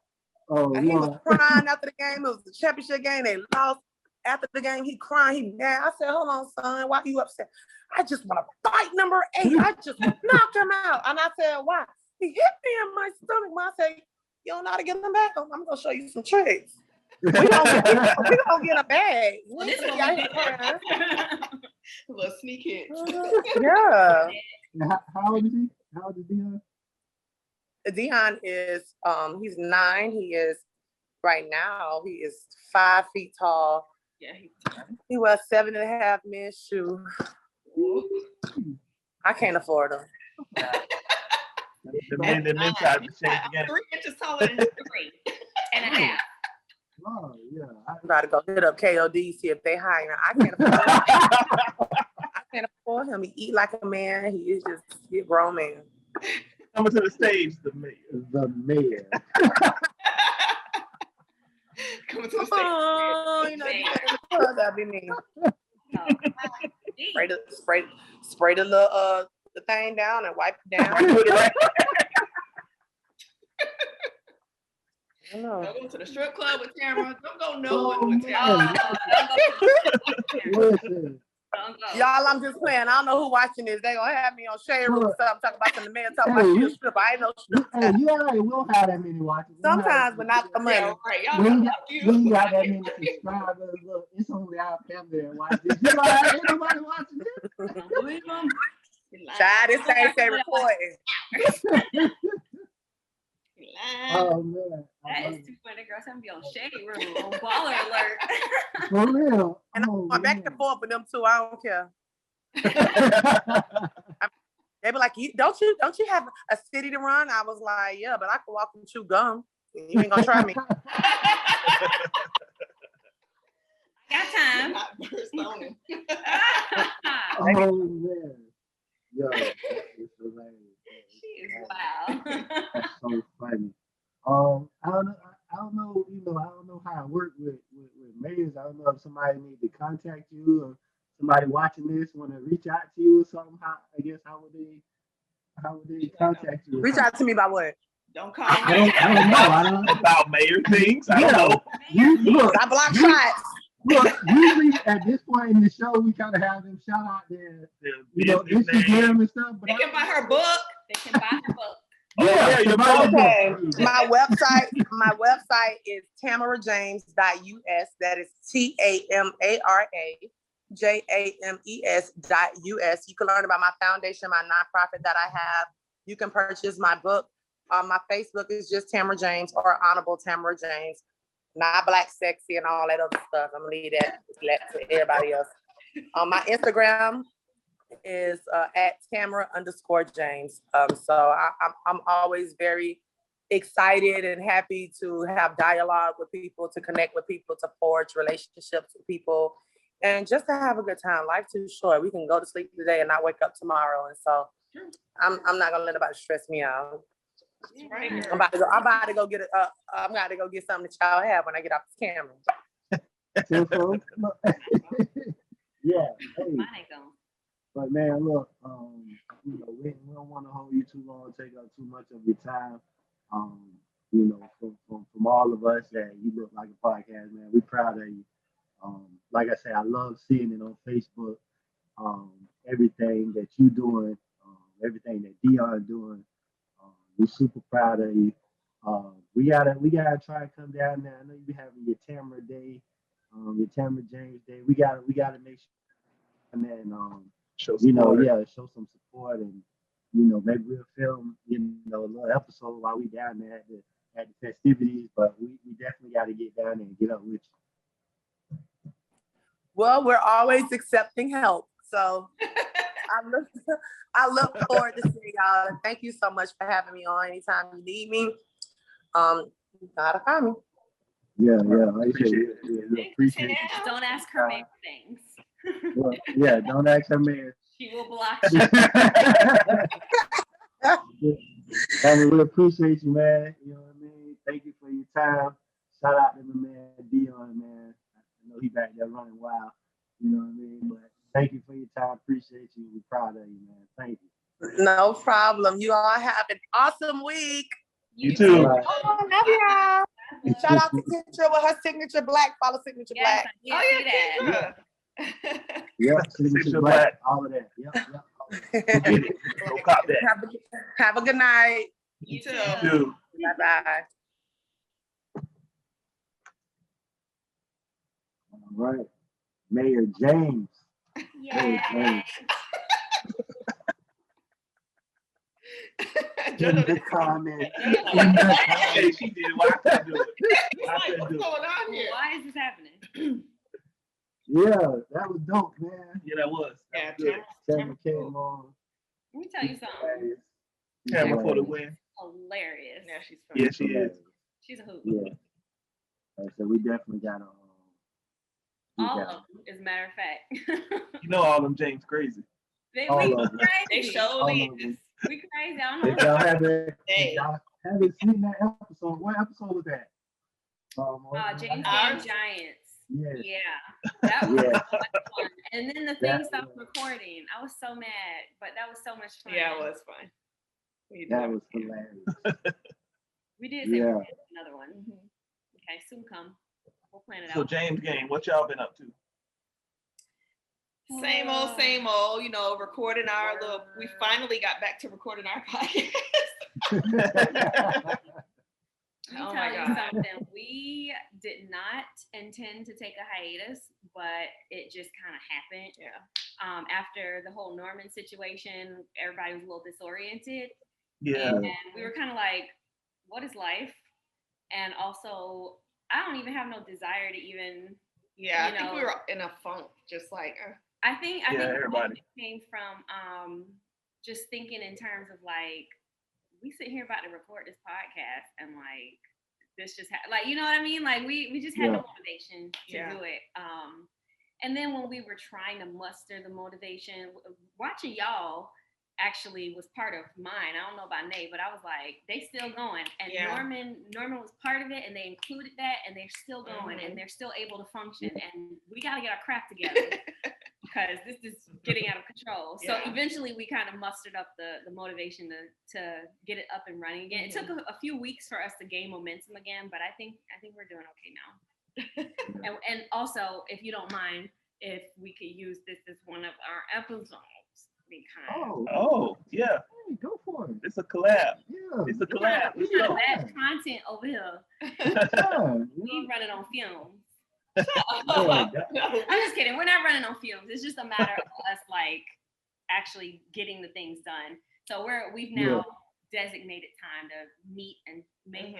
Oh, And he was Lord. crying after the game. It was the championship game. They lost. After the game, he crying. He mad. I said, hold on, son. Why you upset? I just want to fight number 8. I just want to knock him out. And I said, why? He hit me in my stomach. I said, you don't know how to get him back? I'm going to show you some tricks. We gonna get a bag. Well, this is what we did. A little sneak hit. Yeah. How old is he? How old is Dion? Dion is he's 9. He is right now, he is 5 feet tall. Yeah, He wears 7.5 men's shoe. I can't afford them. The men tried to change the game. 3 inches taller than 3.5. Oh, yeah. I'm about to go hit up KOD, see if they hire him. I can't afford him. I can't afford him. He eat like a man. He is just a grown man. Coming to the stage, the mayor. The mayor. Coming to the stage. Oh, you know, that'd be me. Spray the little the thing down and wipe it down. Put it right. I don't know. Don't go to the strip club with Tamara. Don't go Oh, nowhere with man. Tamara. Listen, Don't Y'all, I'm just playing. I don't know who watching this. They gonna have me on Shade Room or something, talking about the man talking about shit strip. I ain't no strip. Hey, you all right? We don't have that many watchers. Sometimes, but not the money. Yeah, right. Y'all we got that many subscribers. Look, it's only our family that watch this. You know, ain't nobody watching this. Believe them. Child, this thing say recording. Oh man, That is too funny, girl. I'm gonna be on Shade Room on Baller Alert. for real. And I'm going back and forth with them too. I don't care. They be like, don't you have a city to run? I was like, yeah, but I can walk and chew gum. You ain't gonna try me. Got time. Oh man, yo, it's hilarious. She is wild. That's so funny. I don't know. You know, I don't know how it works with mayors. I don't know if somebody need to contact you or somebody watching this want to reach out to you or something. How would they contact you? Reach out to me about what? Don't call I don't know. About mayor things. I don't know. Look, I block shots. Look, usually at this point in the show, we kind of have them shout out their, Instagram and stuff. But they can buy her book. They can buy her book. Your Okay. My website is tamarajames.us. That is TAMARAJAMES.US. You can learn about my foundation, my nonprofit that I have. You can purchase my book. My Facebook is just Tamara James or Honorable Tamara James. Not Black Sexy and all that other stuff. I'm gonna leave that to everybody else. My Instagram is at Tamara_James. So I'm always very excited and happy to have dialogue with people, to connect with people, to forge relationships with people, and just to have a good time. Life's too short. We can go to sleep today and not wake up tomorrow. And so I'm not gonna let anybody stress me out. Right. I'm about to go get something that y'all have when I get off this camera. Yeah. Hey. Mine ain't gone. But man, look, you know, we don't want to hold you too long, take up too much of your time. You know, from all of us, that you look like a podcast, man. We're proud of you. Like I said, I love seeing it on Facebook. Everything that you doing, everything that Dion doing. We're super proud of you. We gotta try and come down there. I know you be having your Tamara Day, your Tamara James Day. We gotta make sure and then show some support, and you know, maybe we'll film a little episode while we down there at the festivities. But we definitely got to get down there and get up with you. Well, we're always accepting help, so I look forward to seeing y'all. And thank you so much for having me on. Anytime you need me, you gotta find me. Yeah. I appreciate it. Don't ask her main things. Well, yeah, don't ask her man. She will block you. We appreciate you, man. You know what I mean? Thank you for your time. Shout out to my man Dion, man. I know he back there running wild. You know what I mean? But thank you for your time. Appreciate you. We're proud of you, man. Thank you. No problem. You all have an awesome week. You too. Right. Oh, love y'all. Shout out to Kendra with her signature black. Follow signature black. That. Yep, signature black. All of that. Yep. Go cop that. Have a good night. You too. Bye-bye. All right. Mayor James. Yeah. In the comment. Hey, she did. Why I couldn't do it? What's going on here? Why is this happening? Yeah, that was dope, man. Yeah, that was. Yeah, Tamara came on. Let me tell you something. Tamara for the win. Hilarious. Yeah, she's funny. Yeah, she is. She's a hoot. Yeah. So we definitely got All of them, as a matter of fact. You know all them James crazy. We All of them. They crazy. showed We crazy. I If don't know. y'all haven't seen that episode, what episode was that? James and Giants. Yes. Yeah. That was Yeah. so much fun. And then the thing stopped recording. I was so mad, but that was so much fun. Yeah, it was fun. That was hilarious. We did say we did another one. Okay, soon come. We'll plan it So out. James game, what y'all been up to? Same old, you know, recording our little, we finally got back to recording our podcast. Let me tell you something. We did not intend to take a hiatus, but it just kind of happened. Yeah. After the whole Norman situation, everybody was a little disoriented. Yeah. And we were kind of like, what is life? And also, I don't even have no desire to even. Yeah, I think we were in a funk, just like. I think everybody it came from just thinking in terms of like, we sit here about to record this podcast and like this just like, you know what I mean? Like we just had no motivation to do it. And then when we were trying to muster the motivation, watching y'all actually was part of mine. I don't know about Nate, but I was like, they still going. And Norman was part of it, and they included that, and they're still going, and they're still able to function. And we got to get our crap together because this is getting out of control. So eventually we kind of mustered up the motivation to get it up and running again. It took a few weeks for us to gain momentum again, but I think we're doing okay now. And also, if you don't mind, if we could use this as one of our episodes. Oh, yeah. Hey, go for it. It's a collab. Yeah. It's a collab. We got bad content over here. We running on fumes. I'm just kidding. We're not running on fumes. It's just a matter of us like actually getting the things done. So we've now designated time to meet and make,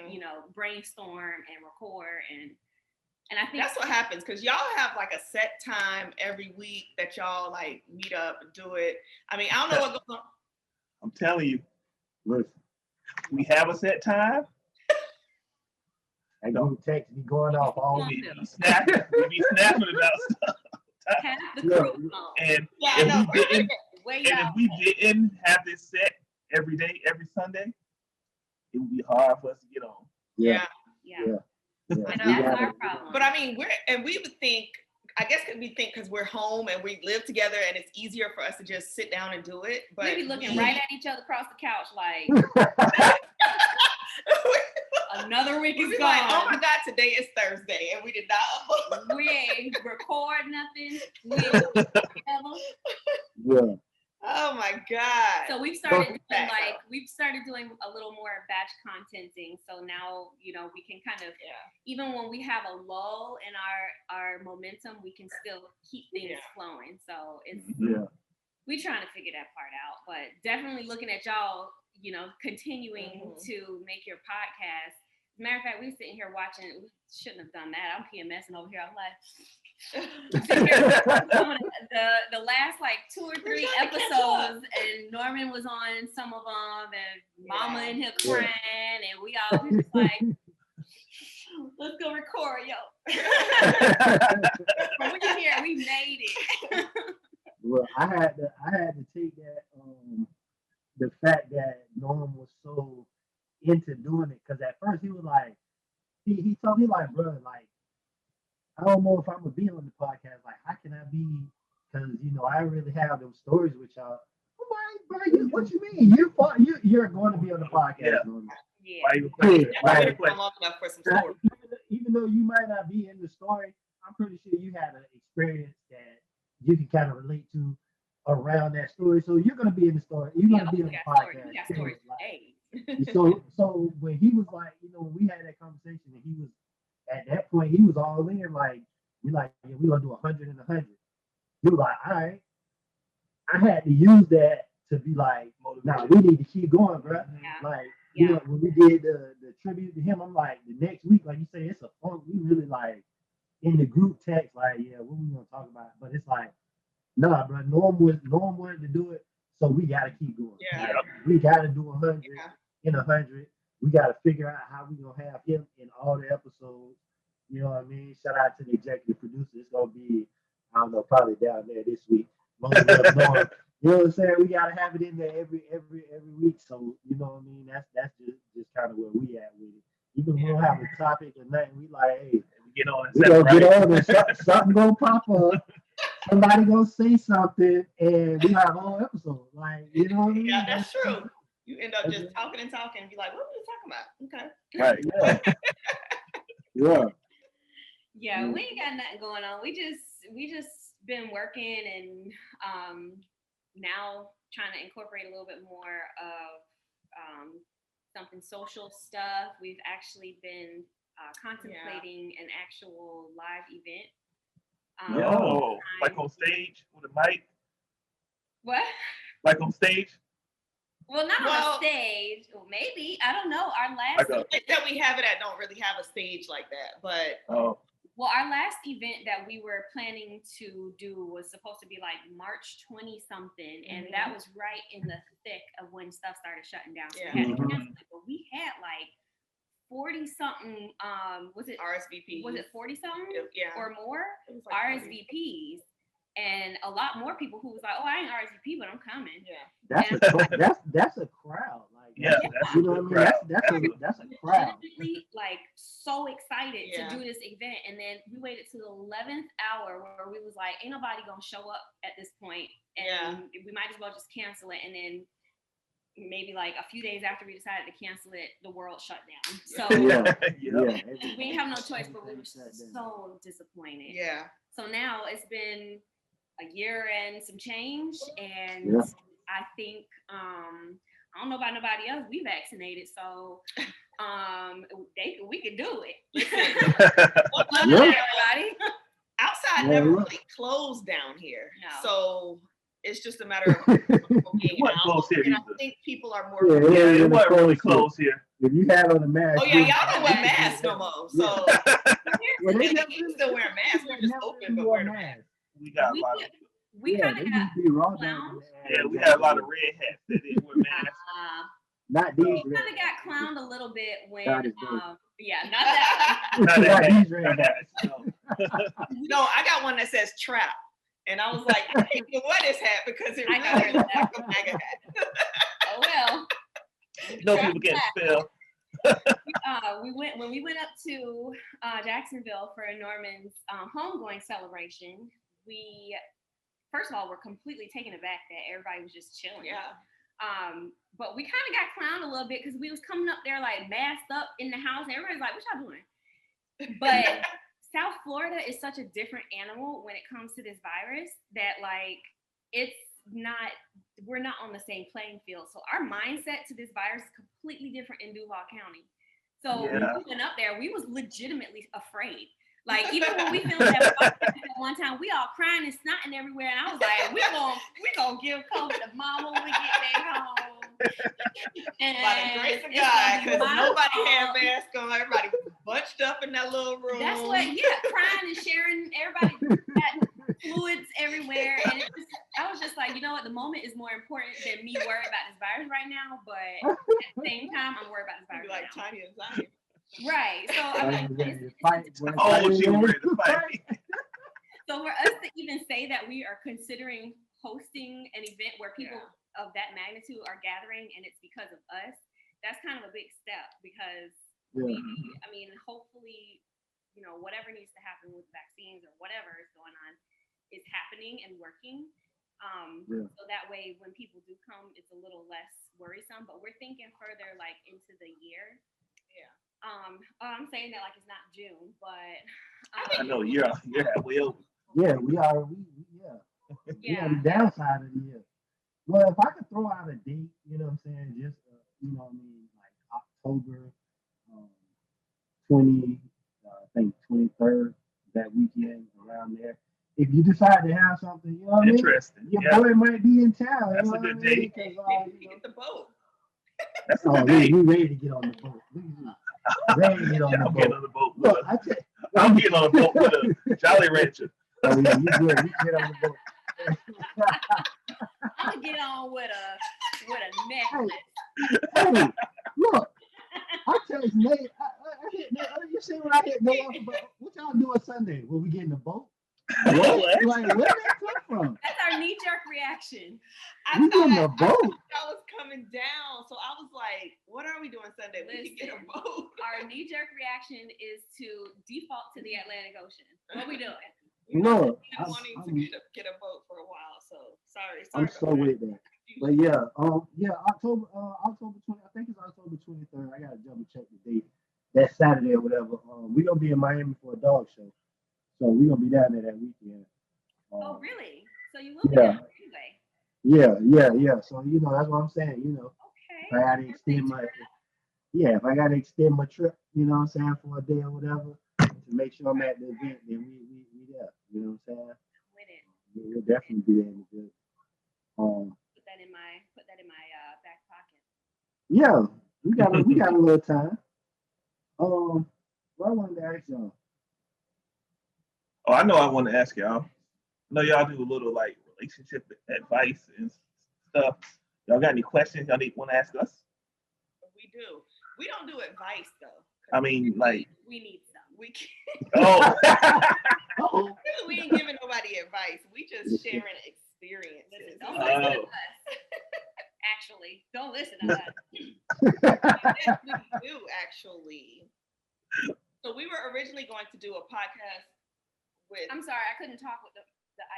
brainstorm and record and I think that's what happens because y'all have like a set time every week that y'all like meet up and do it. I mean, I don't know what goes on. I'm telling you, listen, we have a set time. And group text be going off all week. We be snapping about stuff. Half the crew and if we didn't have this set every day, every Sunday, it would be hard for us to get on. Yeah. And that's our problem. But I mean, we would think, I guess we think because we're home and we live together and it's easier for us to just sit down and do it. But we be looking right at each other across the couch like another week is gone. Like, oh my God, today is Thursday and we did not. We ain't record nothing. We ain't together. Yeah. Oh my God. So we've started doing a little more batch contenting. So now, we can kind of, even when we have a lull in our momentum, we can still keep things flowing. So it's, we trying to figure that part out, but definitely looking at y'all, continuing to make your podcast. As a matter of fact, we sitting here watching, we shouldn't have done that. I'm PMSing over here. I'm like, the last like 2 or 3 episodes, and Norman was on some of them, and Mama in here crying, and we just like, let's go record, yo. From when you hear, we made it. Well, I had to take that the fact that Norman was so into doing it, because at first he was like, he told me like, bro, like, I don't know if I'm gonna be on the podcast. Like, how can I be? Because I really have them stories with y'all. I'm like, bro, what you mean? You're going to be on the podcast. Yeah. Why you question? Long enough for some stories. Even though you might not be in the story, I'm pretty sure you had an experience that you can kind of relate to around that story. So you're gonna be in the story. You're gonna be on the podcast. We got stories today. So when he was like, when we had that conversation, and he was at that point, he was all in, like, we're like, yeah, we're gonna do 100 and 100. He was like, all right. I had to use that to be like, nah, we need to keep going, bro. Yeah. Like, when we did the tribute to him, I'm like, the next week, like you say, it's a fun. We really like in the group text, like, yeah, what we gonna talk about? But it's like, nah, bro, Norm wanted to do it, so we gotta keep going. Yeah. Like, we gotta do 100 in 100. We gotta figure out how we gonna have him in all the episodes. You know what I mean? Shout out to the executive producer. It's gonna be, I don't know, probably down there this week. Long enough Norm. You know what I'm saying? We gotta have it in there every week. So you know what I mean? That's just kind of where we at with it. Even when we don't have a topic or nothing, we like, hey, get on we gonna get on and something gonna pop up. Somebody gonna say something, and we have a whole episode. Like, you know what I mean? Yeah, that's true. You end up just talking and be like, what were we talking about? Okay. Right. Yeah. Yeah, we ain't got nothing going on. We just been working and now trying to incorporate a little bit more of something social stuff. We've actually been contemplating an actual live event. Like on stage with a mic? What? Like on stage? Well, not on a stage. Well, maybe. I don't know. Our last that we have it at don't really have a stage like that, but well, our last event that we were planning to do was supposed to be like March 20 something, and that was right in the thick of when stuff started shutting down. So we had to cancel it, but we had like 40 something. Was it RSVPs? Was it 40 something? Yeah, or more like RSVPs. And a lot more people who was like, "Oh, I ain't RSVP, but I'm coming." Yeah, that's a crowd. Like, that's you know what I mean. That's a crowd. Like so excited to do this event, and then we waited to the 11th hour where we was like, "Ain't nobody gonna show up at this point, and we might as well just cancel it." And then maybe like a few days after we decided to cancel it, the world shut down. So we have no choice, but we were so disappointed. Yeah. So now it's been a year and some change, and I think I don't know about nobody else. We vaccinated, so we could do it. Everybody. Outside never really closed down here, so it's just a matter of being out. And I think people are more. It wasn't really close here. If you had on a mask. Oh yeah, y'all don't wear masks no more. So they still wear masks. We're just open, but we're masks. We got a lot of. We kind of got clowned. Yeah, we had a lot of red hats that didn't wear masks. Not these. We kind of got clowned a little bit when, not that. Not these red hats. No, I got one that says trap, and I was like, I can't even wear this hat because it really looks like a MAGA hat. Oh well. No people get spilled. When we went up to Jacksonville for Norman's homegoing celebration, we first of all were completely taken aback that everybody was just chilling. Yeah. But we kind of got clowned a little bit because we was coming up there like masked up in the house, and everybody's like, "What y'all doing?" But South Florida is such a different animal when it comes to this virus that like we're not on the same playing field. So our mindset to this virus is completely different in Duval County. So when we went up there, we was legitimately afraid. Like even when we filmed that one time, we all crying and snotting everywhere, and I was like, "We gonna give COVID to mama when we get back home." And by the grace of God, because nobody had masks on, everybody bunched up in that little room. That's what, crying and sharing. Everybody had fluids everywhere, and I was just like, you know what? The moment is more important than me worried about this virus right now. But at the same time, I'm worried about this virus. Like Tanya and Zion. Right. So I mean, she was ready to fight. So for us to even say that we are considering hosting an event where people of that magnitude are gathering, and it's because of us, that's kind of a big step because hopefully, whatever needs to happen with vaccines or whatever is going on is happening and working. So that way when people do come, it's a little less worrisome, but we're thinking further like into the year. Yeah. I'm saying that like it's not June, but I know you're halfway over. Yeah, we are. We are the downside of the year. Well, if I could throw out a date, you know what I'm saying, just like October 23rd, that weekend around there. If you decide to have something, you know what I mean? Interesting. Your boy might be in town. That's a good date. Maybe we get the boat. That's a good date. We ready to get on the boat. Ready to get on the boat. Getting on the boat. Look, I'm getting on the boat with a Jolly Rancher. Oh yeah, you good. You get on the boat. I'm gonna get on with a necklace. Hey, look, I text Nate. I hit Nate. You see when I hit Nate up about what y'all doing Sunday? Will we get in the boat? What? Like, where did that come from? That's our knee-jerk reaction. I thought I was coming down, so I was like, "What are we doing Sunday? We can get a boat." Our knee-jerk reaction is to default to the Atlantic Ocean. What we doing? No, I've been wanting to get a boat for a while, so sorry. I'm so with that. But October 20. I think it's October 23rd. I gotta double check the date. That Saturday or whatever. We're gonna be in Miami for a dog show, so we're gonna be down there that weekend. Oh, really? So you will be Yeah. down there anyway. Yeah. So that's what I'm saying. Okay. If I gotta extend my if I gotta extend my trip, what I'm saying, for a day or whatever, to make sure I'm at the event, then we there. You know what I'm saying? I'm with it. We'll definitely be there in the good. Put that in my back pocket. Yeah, we got a little time. What I wanted to ask y'all. Oh, I know I want to ask y'all. I know y'all do a little like relationship advice and stuff. Y'all got any questions y'all want to ask us? We do. We don't do advice though. I mean, like we need some. We can't. Oh. We ain't giving nobody advice. We just sharing experiences. Don't listen to us. Actually, don't listen to us. Yes, we do actually. So we were originally going to do a podcast with. I'm sorry, I couldn't talk with the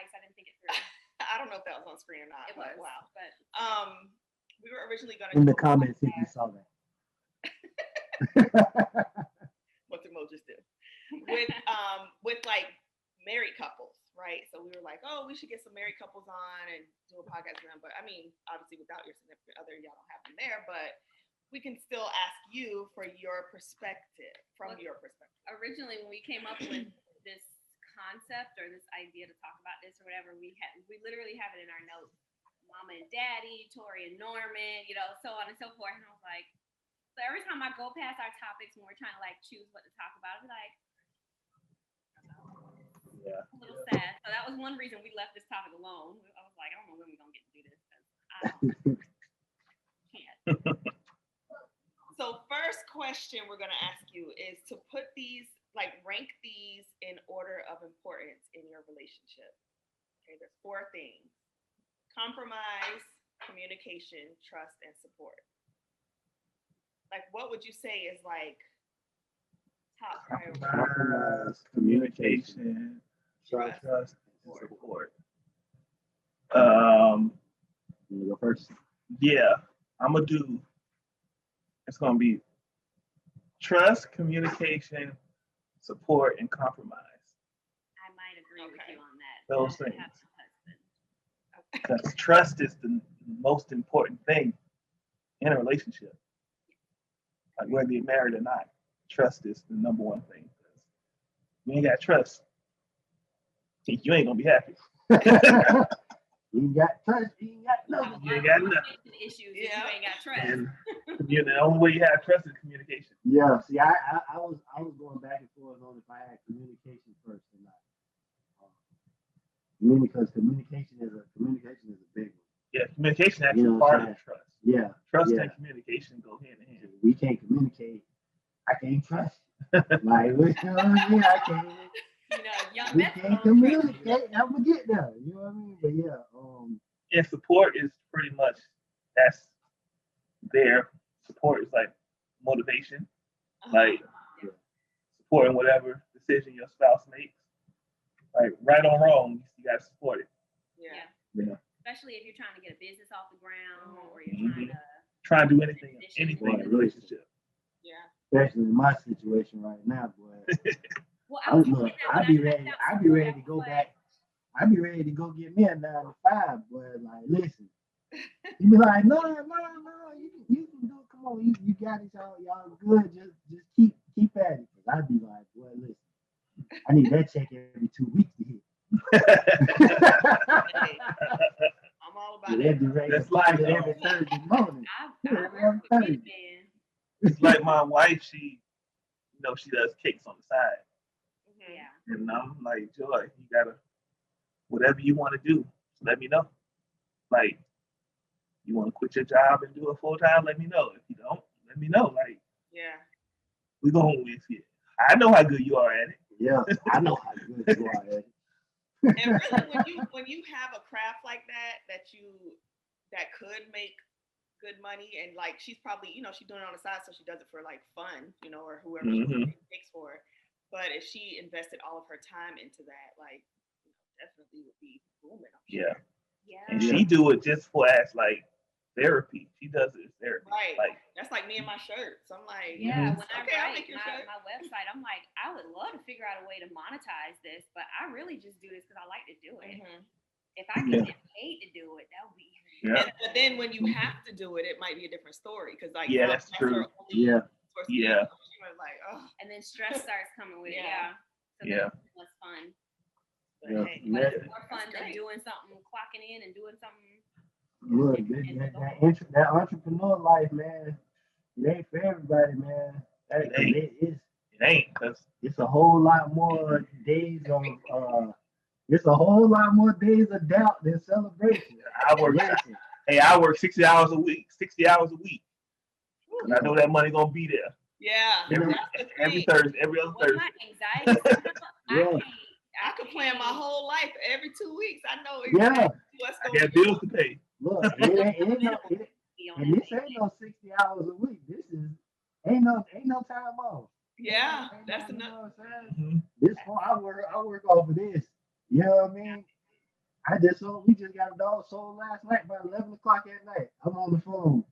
ice. I didn't think it through. I don't know if that was on screen or not. It was. Wow. But we were originally going to in the comments if you saw that. What's emojis do? With like married couples, right? So we were like, oh, we should get some married couples on and do a podcast with them. But I mean, obviously without your significant other, y'all don't have them there, but we can still ask you for your perspective, from your perspective. Originally, when we came up with this concept or this idea to talk about this or whatever, we literally have it in our notes. Mama and Daddy, Tori and Norman, so on and so forth. And I was like, so every time I go past our topics when we're trying to like choose what to talk about, I'll be like, yeah, a little sad. So that was one reason we left this topic alone. I was like, I don't know when we're gonna get to do this. I can't. So first question we're gonna ask you is to put these, like rank these in order of importance in your relationship. Okay, there's 4 things: compromise, communication, trust, and support. Like, what would you say is like top priority? compromise, communication, trust, and support. You go first. Yeah, I'm gonna do. It's gonna be trust, communication, support, and compromise. I might agree with you on that. Those things. Because trust is the most important thing in a relationship. Like whether you're married or not, trust is the number one thing. You ain't got trust, you ain't gonna be happy. You ain't got trust, you ain't got nothing. You ain't got nothing. Issues if you ain't got trust. And the only way you have trust is communication. Yeah, see, I was going back and forth on if I had communication first or not. Because communication is a big one. Yeah, communication is actually part of trust. Yeah, trust and communication go hand in hand. We can't communicate. I can't trust you. Like, I can't. We can't communicate. I'm gonna get there. You know what I mean? But yeah, and support is pretty much that's there. Support is like motivation, like supporting whatever decision your spouse makes. Like right or wrong, you gotta support it. Yeah. Especially if you're trying to get a business off the ground or you're trying to do anything in a relationship. Yeah. Especially in my situation right now, boy. Well, I'd be ready to go back. I'd be ready to go get me a 9 to 5, boy. Like, listen. You be like, no, you can do it. Come on, you got it, y'all good. Just keep at it. Cause I'd be like, boy, listen. I need that check every 2 weeks to hit. I'm all about it. That's like every Thursday morning. It's like my wife, she does cakes on the side. Yeah. And I'm like, Joy, you gotta, whatever you want to do, let me know. Like, you want to quit your job and do it full time, let me know. If you don't, let me know. Like, we're going with it. I know how good you are at it. Yeah, I know how good you are at it. And really, when you have a craft like that could make good money, and like she's probably she's doing it on the side, so she does it for like fun, or whoever she takes for it. But if she invested all of her time into that, like definitely would be booming. I'm sure. Yeah. And she do it just for as like therapy. She does it as therapy. Right. Like, that's like me and my shirts. I'm like, yeah, when okay, I I'll make write your shirt. my website, I'm like, I would love to figure out a way to monetize this, but I really just do this because I like to do it. Mm-hmm. If I can get paid to do it, that would be But then when you have to do it, it might be a different story because like that's true. Source Yeah. She was like, oh. And then stress starts coming with it. Yeah. So that's less fun. But hey, but it's more fun than doing something, clocking in and doing something. Look, that entrepreneur life, man, it ain't for everybody, man. It ain't, because it's a whole lot more days of it's a whole lot more days of doubt than celebration. I work 60 hours a week. 60 hours a week. And I know that money gonna be there. Yeah. Every Thursday, every other Thursday. My anxiety, I could plan my whole life every 2 weeks. I know exactly what's I got bills to pay. Look, this ain't no 60 hours a week. This is ain't no time off. Yeah, that's enough. You know what I'm saying? This I work off of this. You know what I mean? We just got a dog sold last night by 11 o'clock at night. I'm on the phone.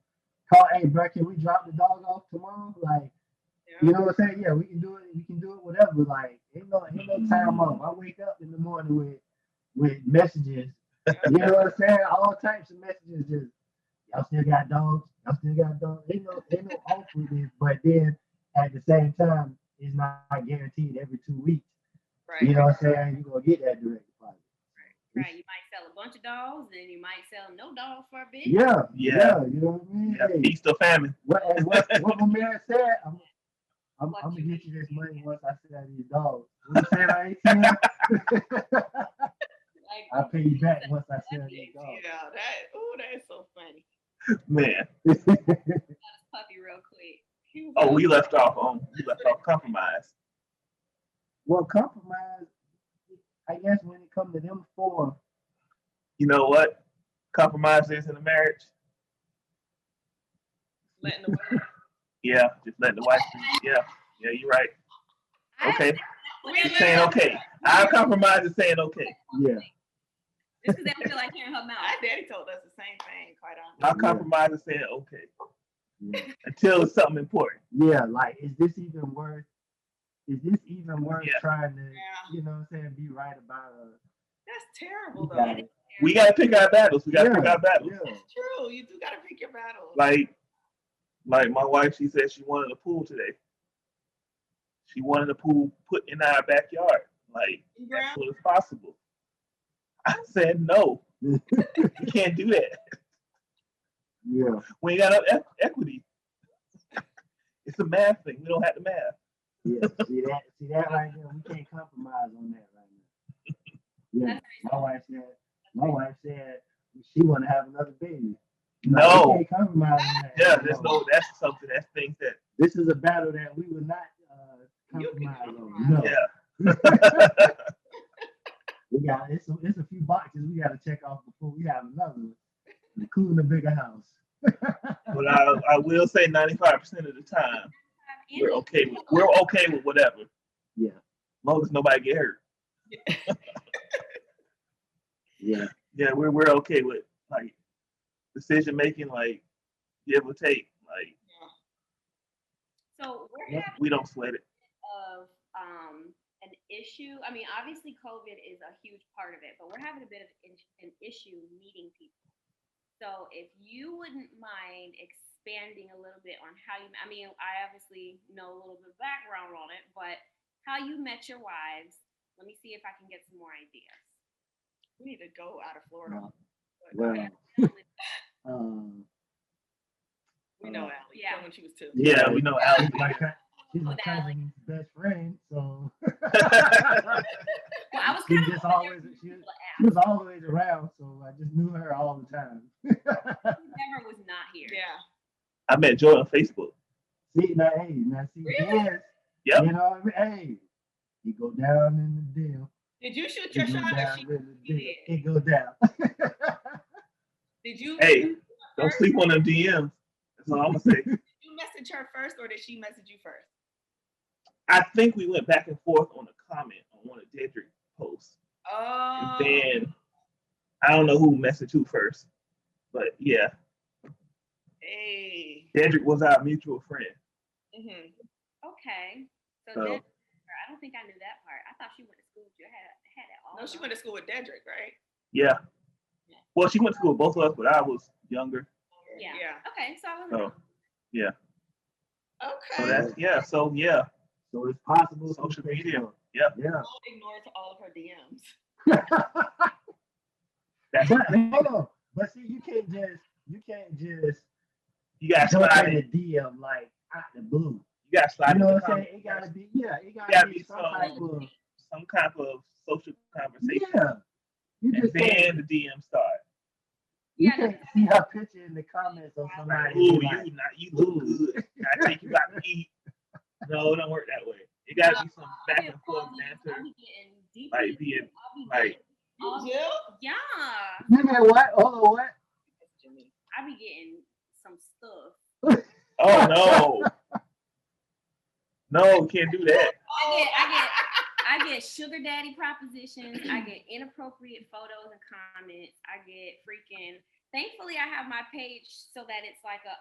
Call, hey bro, can we drop the dog off tomorrow? Like, you know what I'm saying? Yeah, we can do it. We can do it, whatever. Like, ain't no time off. I wake up in the morning with messages. You know what I'm saying? All types of messages. Just y'all still got dogs. Y'all still got dogs. Ain't no off with this. But then at the same time, it's not guaranteed every 2 weeks. Right. You know what I'm saying? You're gonna get that direct deposit. Right. You might sell a bunch of dogs, and you might sell no dogs for a bit. Yeah. You know what I mean? Yeah, feast or famine. What my man said, I'm gonna get you this money once I sell these dogs. What you saying, ATM? I'll pay you back once I sell these dogs. Yeah, that is so funny. Man. Puppy real quick. We left off compromise. Well, compromise, I guess when it comes to them four. You know what? Compromise is in a marriage. Letting the wife. Yeah, just letting the wife. Yeah, you're right. Okay. It's saying okay. Our compromise is saying okay. Yeah. Just because they don't feel like hearing her mouth. My daddy told us the same thing, quite honestly. Our compromise is saying okay. Yeah. Until it's something important. Yeah, like, is this even worth trying to, you know what I'm saying, be right about That's terrible though. We gotta pick our battles. Yeah. It's true. You do gotta pick your battles. Like my wife, she said she wanted a pool today. She wanted a pool put in our backyard, like as soon as possible. I said no. You can't do that. Yeah. We ain't got enough equity. It's a math thing. We don't have the math. Yeah. See that right there. We can't compromise on that right now. Yeah. My wife said she want to have another baby. No. We can't compromise on that. Yeah, that's something. That's things that. This is a battle that we would not compromise on. No. Yeah. It's a few boxes we got to check off before we have another one, including a bigger house. But I will say 95% of the time we're okay with whatever. Yeah. As long as nobody get hurt. Yeah. Yeah, we're okay with like decision making, like give or take, like. So we don't sweat it. Of an issue. I mean, obviously, COVID is a huge part of it, but we're having a bit of an issue meeting people. So, if you wouldn't mind expanding a little bit on how you, I mean, I obviously know a little bit of background on it, but how you met your wives. Let me see if I can get some more ideas. We need to go out of Florida. Well, we know Allie. Yeah, when she was 2. Yeah, we know Allie. She's my cousin's best friend, so well, I was she was always around, so I just knew her all the time. She never was not here. Yeah. I met Joy on Facebook. See, really? Yes. Yep. You know what I mean? Hey, you go down in the deal. Did you shoot your shot or she did? It go down. Did you? Hey, don't sleep on them DMs. That's all I'm gonna say. Did you message her first, or did she message you first? I think we went back and forth on a comment on one of Dedrick's posts. Oh. And then I don't know who messaged who first, but yeah. Hey. Dedrick was our mutual friend. Mm-hmm. Okay. So So- Dedrick, I don't think I knew that part. I thought she went to school with you. I had that all. No, she went to school with Dedrick, right? Yeah. Well, she went to school with both of us, but I was younger. Yeah. Yeah. Okay. So I wasn't So wrong. yeah. Okay. So that's yeah. So yeah. So it's possible. Social media. Yeah. Yeah. Don't ignore all of her DMs. That's But hold on. But see, you can't just you got to jump slide in in. the DM like out the blue. You got to slide You know in what the I'm saying? comments. It gotta be, yeah, it gotta gotta be be some type of, Some kind of social conversation. yeah. You And just then can't, the DM start. you Yeah, no. can't see her picture in the comments of somebody. Ooh, be like, you look good. I take you out to eat. No, it don't work that way. It gotta be some back and forth banter. I'll be getting deep. Like being like Yeah. You know what? Hold on, what? I be getting some stuff. oh no. No, can't do that. I get sugar daddy propositions. I get inappropriate photos and comments. I get freaking. Thankfully, I have my page so that it's like a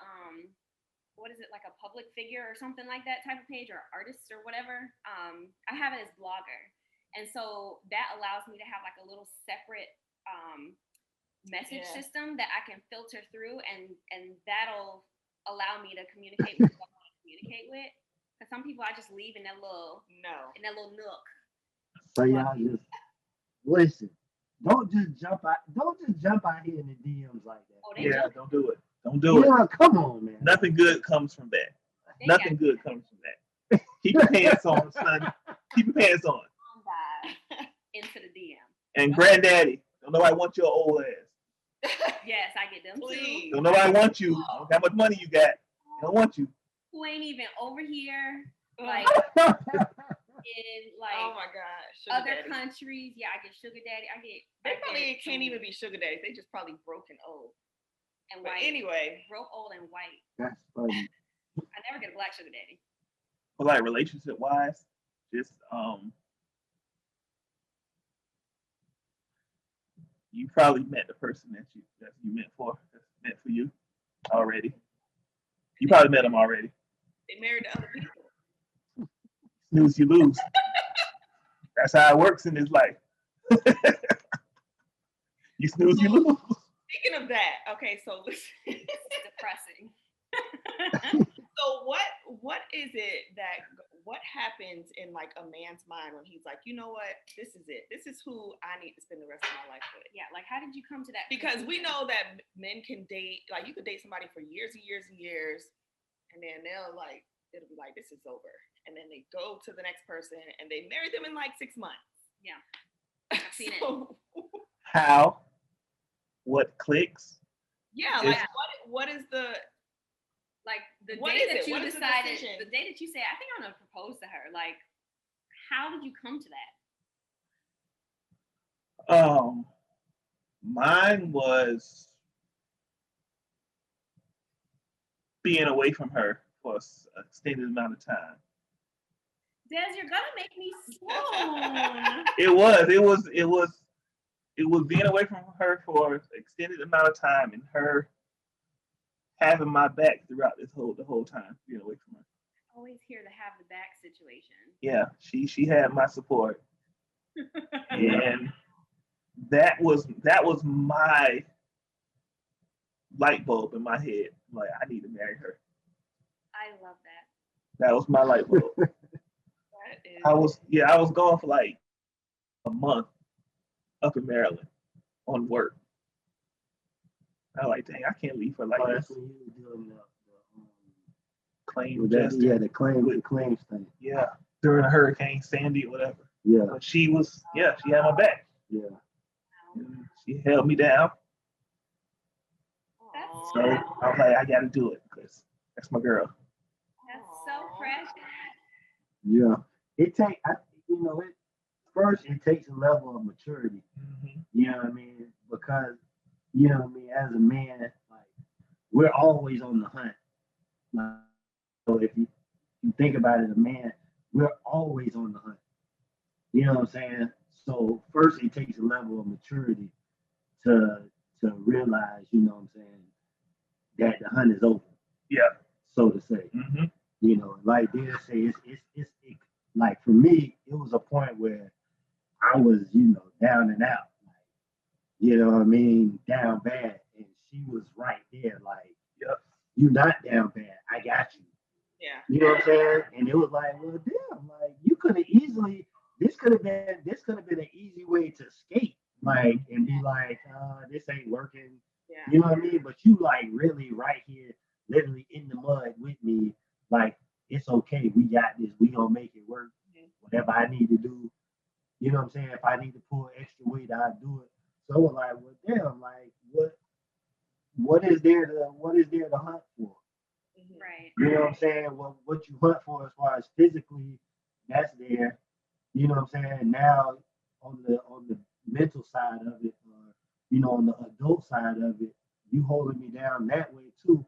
what is it, like a public figure or something like that type of page, or artist or whatever. I have it as blogger, and so that allows me to have like a little separate message system that I can filter through, and that'll allow me to communicate with who I want to communicate with. Because some people I just leave in that little nook. So y'all just listen. Don't just jump out here in the DMs like that. Oh, Yeah, don't do it. Don't do it. Yeah, come on, man. Nothing good comes from that. They Nothing good comes from that. Keep your pants on, son. Keep your pants on. Into the DM. And granddaddy, don't nobody want your old ass. Yes, I get them too. Don't nobody want you. Don't how much money you got. They don't want you. Who ain't even over here, like in like oh my gosh, other countries. Yeah, I get sugar daddy. They probably can't even be sugar daddies. They just probably broke and old. And but white. Anyway, broke, old, and white. That's funny. I never get a black sugar daddy. But like relationship wise, just you probably met the person that you meant for you already. You probably met them already. They married to other people. Snooze, you lose. That's how it works in this life. You snooze, you lose. Speaking of that, okay, so listen. It's depressing. So what is it what happens in like a man's mind when he's like, you know what, this is it. This is who I need to spend the rest of my life with. Yeah, like how did you come to that? Because we know that men can date, like you could date somebody for years and years and years, and then it'll be like, this is over. And then they go to the next person and they marry them in like 6 months. Yeah. I've seen it. How? What clicks? Yeah, like what is the like the what day is that it? you What is decided, the day that you say, I think I'm gonna propose to her. Like, how did you come to that? Mine was being away from her for an extended amount of time. Des, you're gonna make me swoon. It was being away from her for an extended amount of time, and her having my back throughout the whole time, being away from her. Always here to have the back situation. Yeah, she had my support, and that was my light bulb in my head. Like, I need to marry her. I love that. That was my light bulb. I was gone for like a month up in Maryland on work. I was like, dang, I can't leave her like this. That's when you were doing the Claim justice. Yeah, the claims thing. Yeah, during a Hurricane Sandy or whatever. Yeah. But she had my back. Yeah. And she held me down. So I was like, I got to do it because that's my girl. That's so precious. Yeah. It takes a level of maturity. Mm-hmm. You know what I mean? Because, you know what I mean, as a man, like, we're always on the hunt. Like, so if you think about it, a man, we're always on the hunt. You know what I'm saying? So first it takes a level of maturity to realize, you know what I'm saying, that the hunt is over. Yeah. So to say. Mm-hmm. You know, like they say, it's like for me, it was a point where I was, you know, down and out, like, you know what I mean, down bad, and she was right there, like, yep. You not down bad, I got you. Yeah. You know what I'm saying? And it was like, well, damn, like you could have easily, this could have been an easy way to escape, like, and be like, this ain't working. Yeah. You know what I mean? But you like really right here, literally in the mud with me, like it's okay, we got this, we gonna make it work. Whatever I need to do, you know what I'm saying? If I need to pull extra weight, I'll do it. So it was like, well, damn, like what is there to hunt for? Right. You know what I'm saying? Well, what you hunt for as far as physically, that's there. You know what I'm saying? Now on the mental side of it, or you know, on the adult side of it, you holding me down that way too.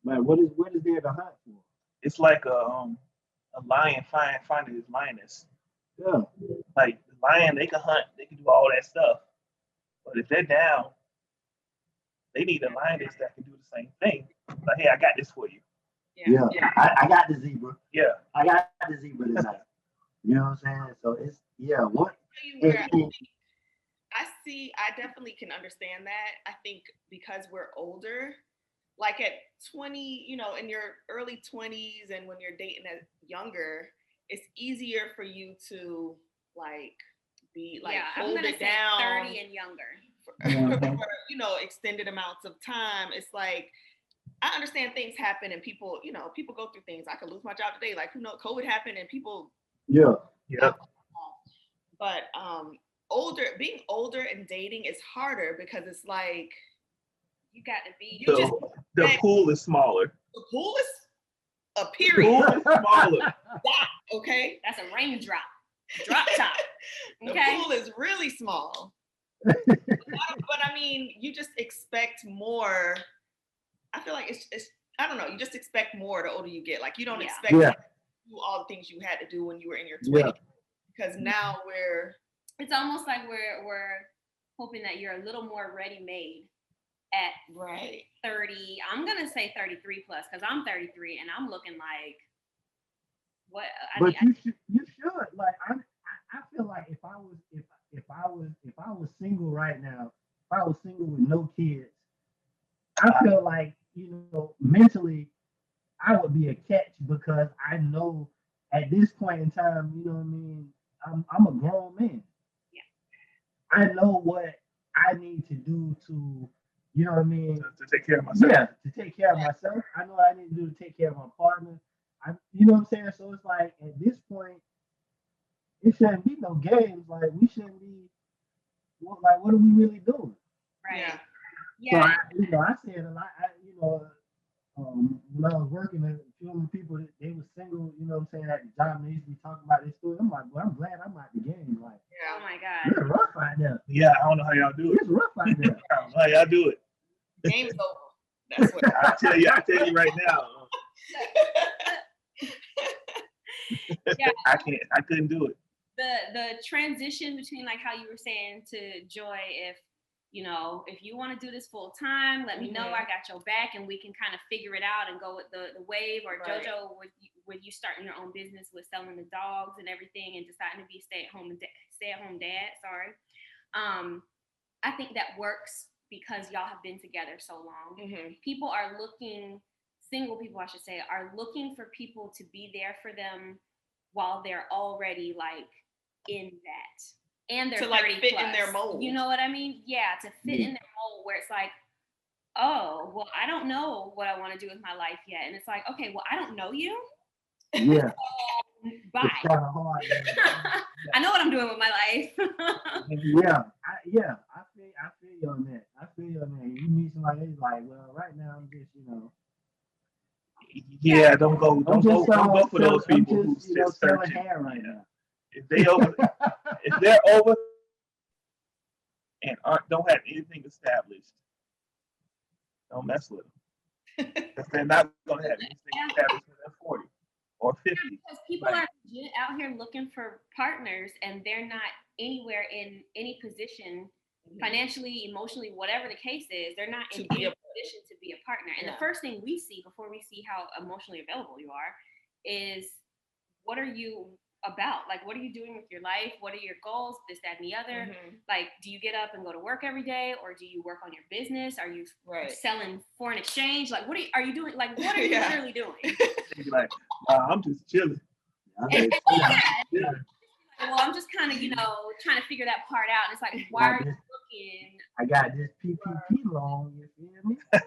Like what is there to hunt for? It's like a lion finding his lioness. Yeah. Like the lion, they can hunt, they can do all that stuff. But if they're down, they need a lioness that can do the same thing. Like, hey, I got this for you. Yeah. I got the zebra. Yeah. I got the zebra tonight. You know what I'm saying? So it's what I definitely can understand that. I think because we're older, like at 20, you know, in your early 20s and when you're dating as younger, it's easier for you to like be like hold it down 30 and younger. for you know, extended amounts of time. It's like I understand things happen and people, you know, people go through things. I could lose my job today. Like, who knows, COVID happened and people. Yeah. But being older and dating is harder because it's like you got to be. The pool is smaller. The pool is a period. The pool is smaller. Okay. That's a raindrop. Drop top. Okay. The pool is really small. But I mean, you just expect more. I feel like it's I don't know, you just expect more the older you get. Like you don't expect to do all the things you had to do when you were in your 20s. Because now it's almost like we're hoping that you're a little more ready-made at 30. I'm gonna say 33 plus because I'm 33 and I'm looking like what. You should like I feel like if I was single right now, if I was single with no kids, I feel like, you know, mentally I would be a catch because I know at this point in time, you know what I mean, I'm a grown man. Yeah. I know what I need to do to, you know what I mean, to take care of myself. Yeah, to take care of myself. I know what I need to do to take care of my partner. You know what I'm saying? So it's like at this point, it shouldn't be no games. Like we shouldn't be. What are we really doing? Right. Yeah. So I said a lot. When I was working, a few of the people they were single. You know what I'm saying? At the job, they used to be talking about this story. I'm like, well, I'm glad I'm out the game. Like, oh my God, it's rough out there. Yeah, I don't know how y'all do it. It's rough out there. I don't know how y'all do it. Game's over. That's what I tell you right now. Yeah. I couldn't do it. The transition between like how you were saying to Joy, if you know, if you want to do this full time, let me know. I got your back, and we can kind of figure it out and go with the wave. Or JoJo, with you starting your own business with selling the dogs and everything, and deciding to be stay at home dad. Sorry, I think that works because y'all have been together so long. People are looking. Single people, I should say, are looking for people to be there for them while they're already like in that. And they're to like fit plus. In their mold. You know what I mean? Yeah, to fit in their mold where it's like, oh, well, I don't know what I want to do with my life yet. And it's like, okay, well, I don't know you. Yeah. Bye. It's kind of hard. I know what I'm doing with my life. I feel you on that. You meet somebody that's like, well, right now I'm just, you know. Yeah, don't go for those people who's just searching right now. If they're over and don't have anything established, don't mess with them. Because they're not going to have anything established when they're 40 or 50. Yeah, because people are legit out here looking for partners, and they're not anywhere in any position, financially, emotionally, whatever the case is. They're not in any position to partner. And the first thing we see before we see how emotionally available you are is, what are you about? Like, what are you doing with your life? What are your goals? This, that, and the other. Like, do you get up and go to work every day, or do you work on your business? Are you selling foreign exchange? Like, what are you doing? Like, what are you literally doing? Like, I'm just chilling. Well, I'm just kind of, trying to figure that part out. And it's like, why are you looking? I got this PPP loan, you feel me? I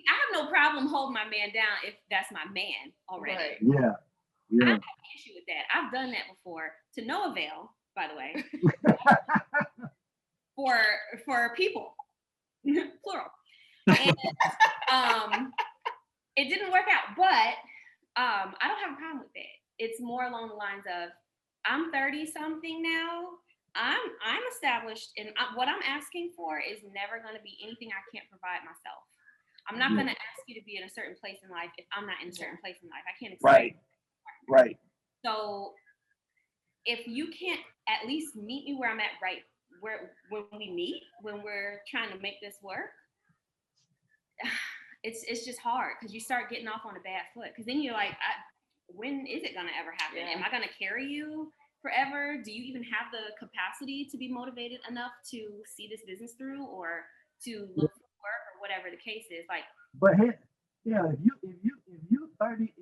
have no problem holding my man down if that's my man already. Right. Yeah. I don't have an issue with that. I've done that before, to no avail, by the way. for people, plural. And it didn't work out, but I don't have a problem with that. It's more along the lines of, I'm 30 something now. I'm established, and what I'm asking for is never going to be anything I can't provide myself. I'm not going to ask you to be in a certain place in life if I'm not in a certain place in life. I can't expect. Right. So if you can't at least meet me where I'm at, right where when we meet, when we're trying to make this work, it's just hard, because you start getting off on a bad foot. Because then you're like, when is it going to ever happen? Am I going to carry you forever? Do you even have the capacity to be motivated enough to see this business through, or to look for work, or whatever the case is? Like, but if you 30,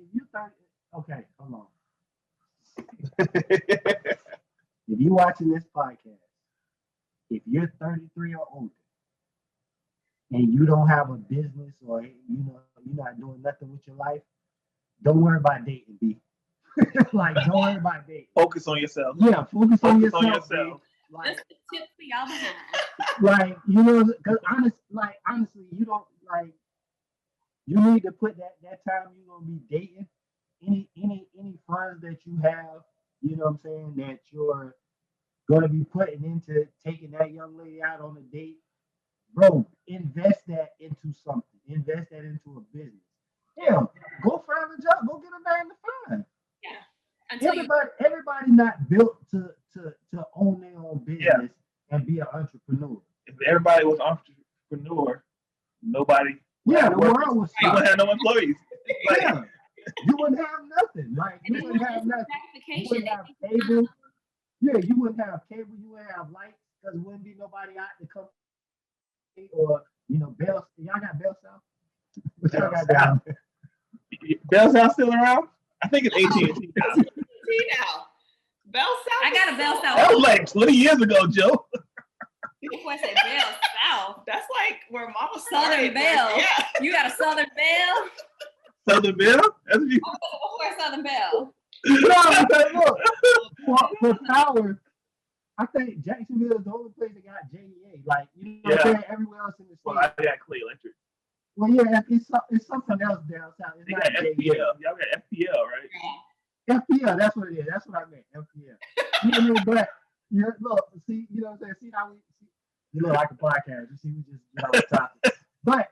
okay, hold on. If you watching this podcast, if you're 33 or older and you don't have a business, or you're not doing nothing with your life, don't worry about dating, B. Like, don't worry about dating. Focus on yourself. Yeah, focus on yourself. Like, that's the tip for y'all behind. Like, because honestly, you don't, like, you need to put that time you're gonna be dating, any funds that you have, you know what I'm saying, that you're gonna be putting into taking that young lady out on a date, bro. Invest that into something. Invest that into a business. Yeah, go find a job. Go get a 9 to 5. Yeah. Everybody not built to own their own business and be an entrepreneur. If everybody was an entrepreneur, nobody. Yeah, the world would stop. You wouldn't have no employees. Yeah, you wouldn't have nothing. Like, you wouldn't have nothing. You wouldn't have cable. Yeah, you wouldn't have cable. You wouldn't have lights, because there wouldn't be nobody out to come. Or Bell. Y'all got Bell South? What y'all got down there? Bell South still around? I think it's AT&T now. now. Bell South. I got a Bell South. That was like 20 years ago, Joe. What's that, Bell South? That's like where Mama Southern Bell. Yeah. You got a Southern Bell? Southern Bell? That's you. Where's Southern Bell? No, look, for power, I think Jacksonville is the only place that got JEA. Like, what I'm saying? Everywhere else in the state. Well, I got Clay Electric. Well, yeah, it's something else down south. It's they not got JEA. FPL. Y'all got FPL, right? FPL, that's what it is. That's what I meant. FPL. But look, see, you know what I'm saying? See how you look like a podcast. You see, we just get on the topic. But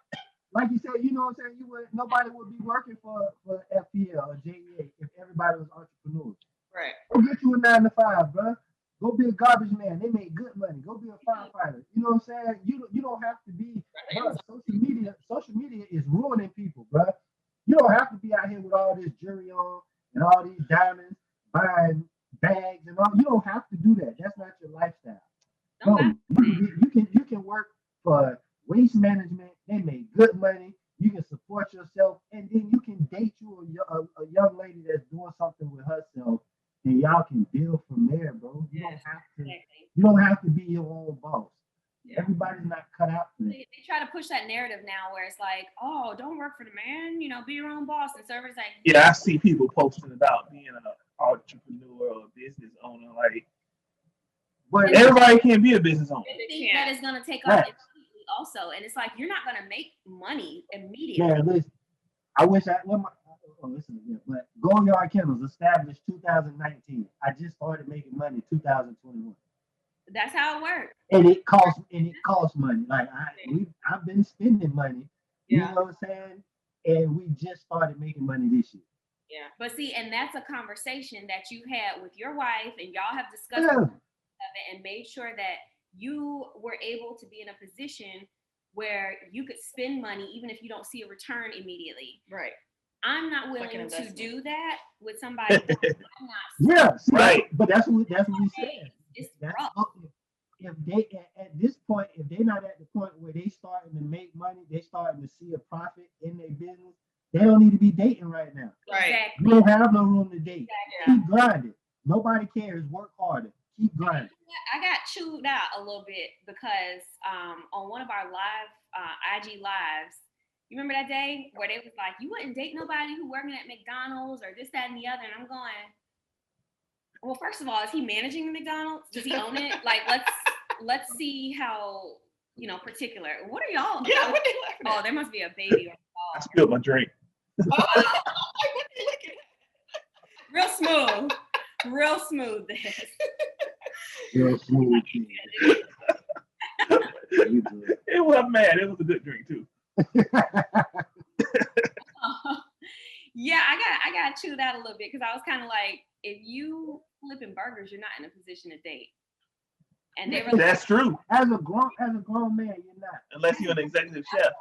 like you said, you know what I'm saying? Nobody would be working for FPL or JEA if everybody was entrepreneurs. Right. Go get you a 9 to 5, bro. Go be a garbage man. They make good money. Go be a firefighter. You know what I'm saying? You don't have to be. Bro, social media is ruining people, bro. You don't have to be out here with all this jewelry on and all these diamonds, buying bags and all. You don't have to do that. That's not your lifestyle. No, you can work for waste management. They make good money. You can support yourself, and then you can date you a young lady that's doing something with herself, and y'all can build from there, bro. You don't have to be your own boss. Yeah. Everybody's not cut out for that. They try to push that narrative now where it's like, oh, don't work for the man, be your own boss. And servers like, yeah, I see people posting about being an entrepreneur or a business owner. Like, but everybody can't be a business owner. They think that is going to take off immediately also. And it's like, you're not going to make money immediately. Yeah, listen, I wish but Gold Yard Kennels established 2019. I just started making money 2021. That's how it works. And it costs money. Like I've been spending money. You know what I'm saying? And we just started making money this year. Yeah. But see, and that's a conversation that you had with your wife, and y'all have discussed it and made sure that you were able to be in a position where you could spend money even if you don't see a return immediately. Right. I'm not willing Like to do that with somebody that I'm not. Yeah, see, Right. but that's what we said. It's That's rough. if they at this point, if they're not at the point where they starting to make money, they starting to see a profit in their business, they don't need to be dating right now. Right. Exactly. You don't have no room to date. Yeah. Keep grinding. Nobody cares. Work harder. Keep grinding. I got chewed out a little bit because on one of our live IG lives, you remember that day where they was like, you wouldn't date nobody who working at McDonald's or this, that, and the other. And I'm going, well, first of all, is he managing the McDonald's? Does he own it? Like, let's see how, particular. What are y'all? Yeah, what they laughing at? Oh, there must be a baby or a I dog. spilled my drink. What they looking at? Real smooth. Real smooth this. Real smooth. It wasn't bad. It was a good drink too. Yeah, I got chewed out a little bit because I was kind of like, if you flipping burgers, you're not in a position to date. And they were That's true. As a grown man, you're not. Unless you're an executive chef.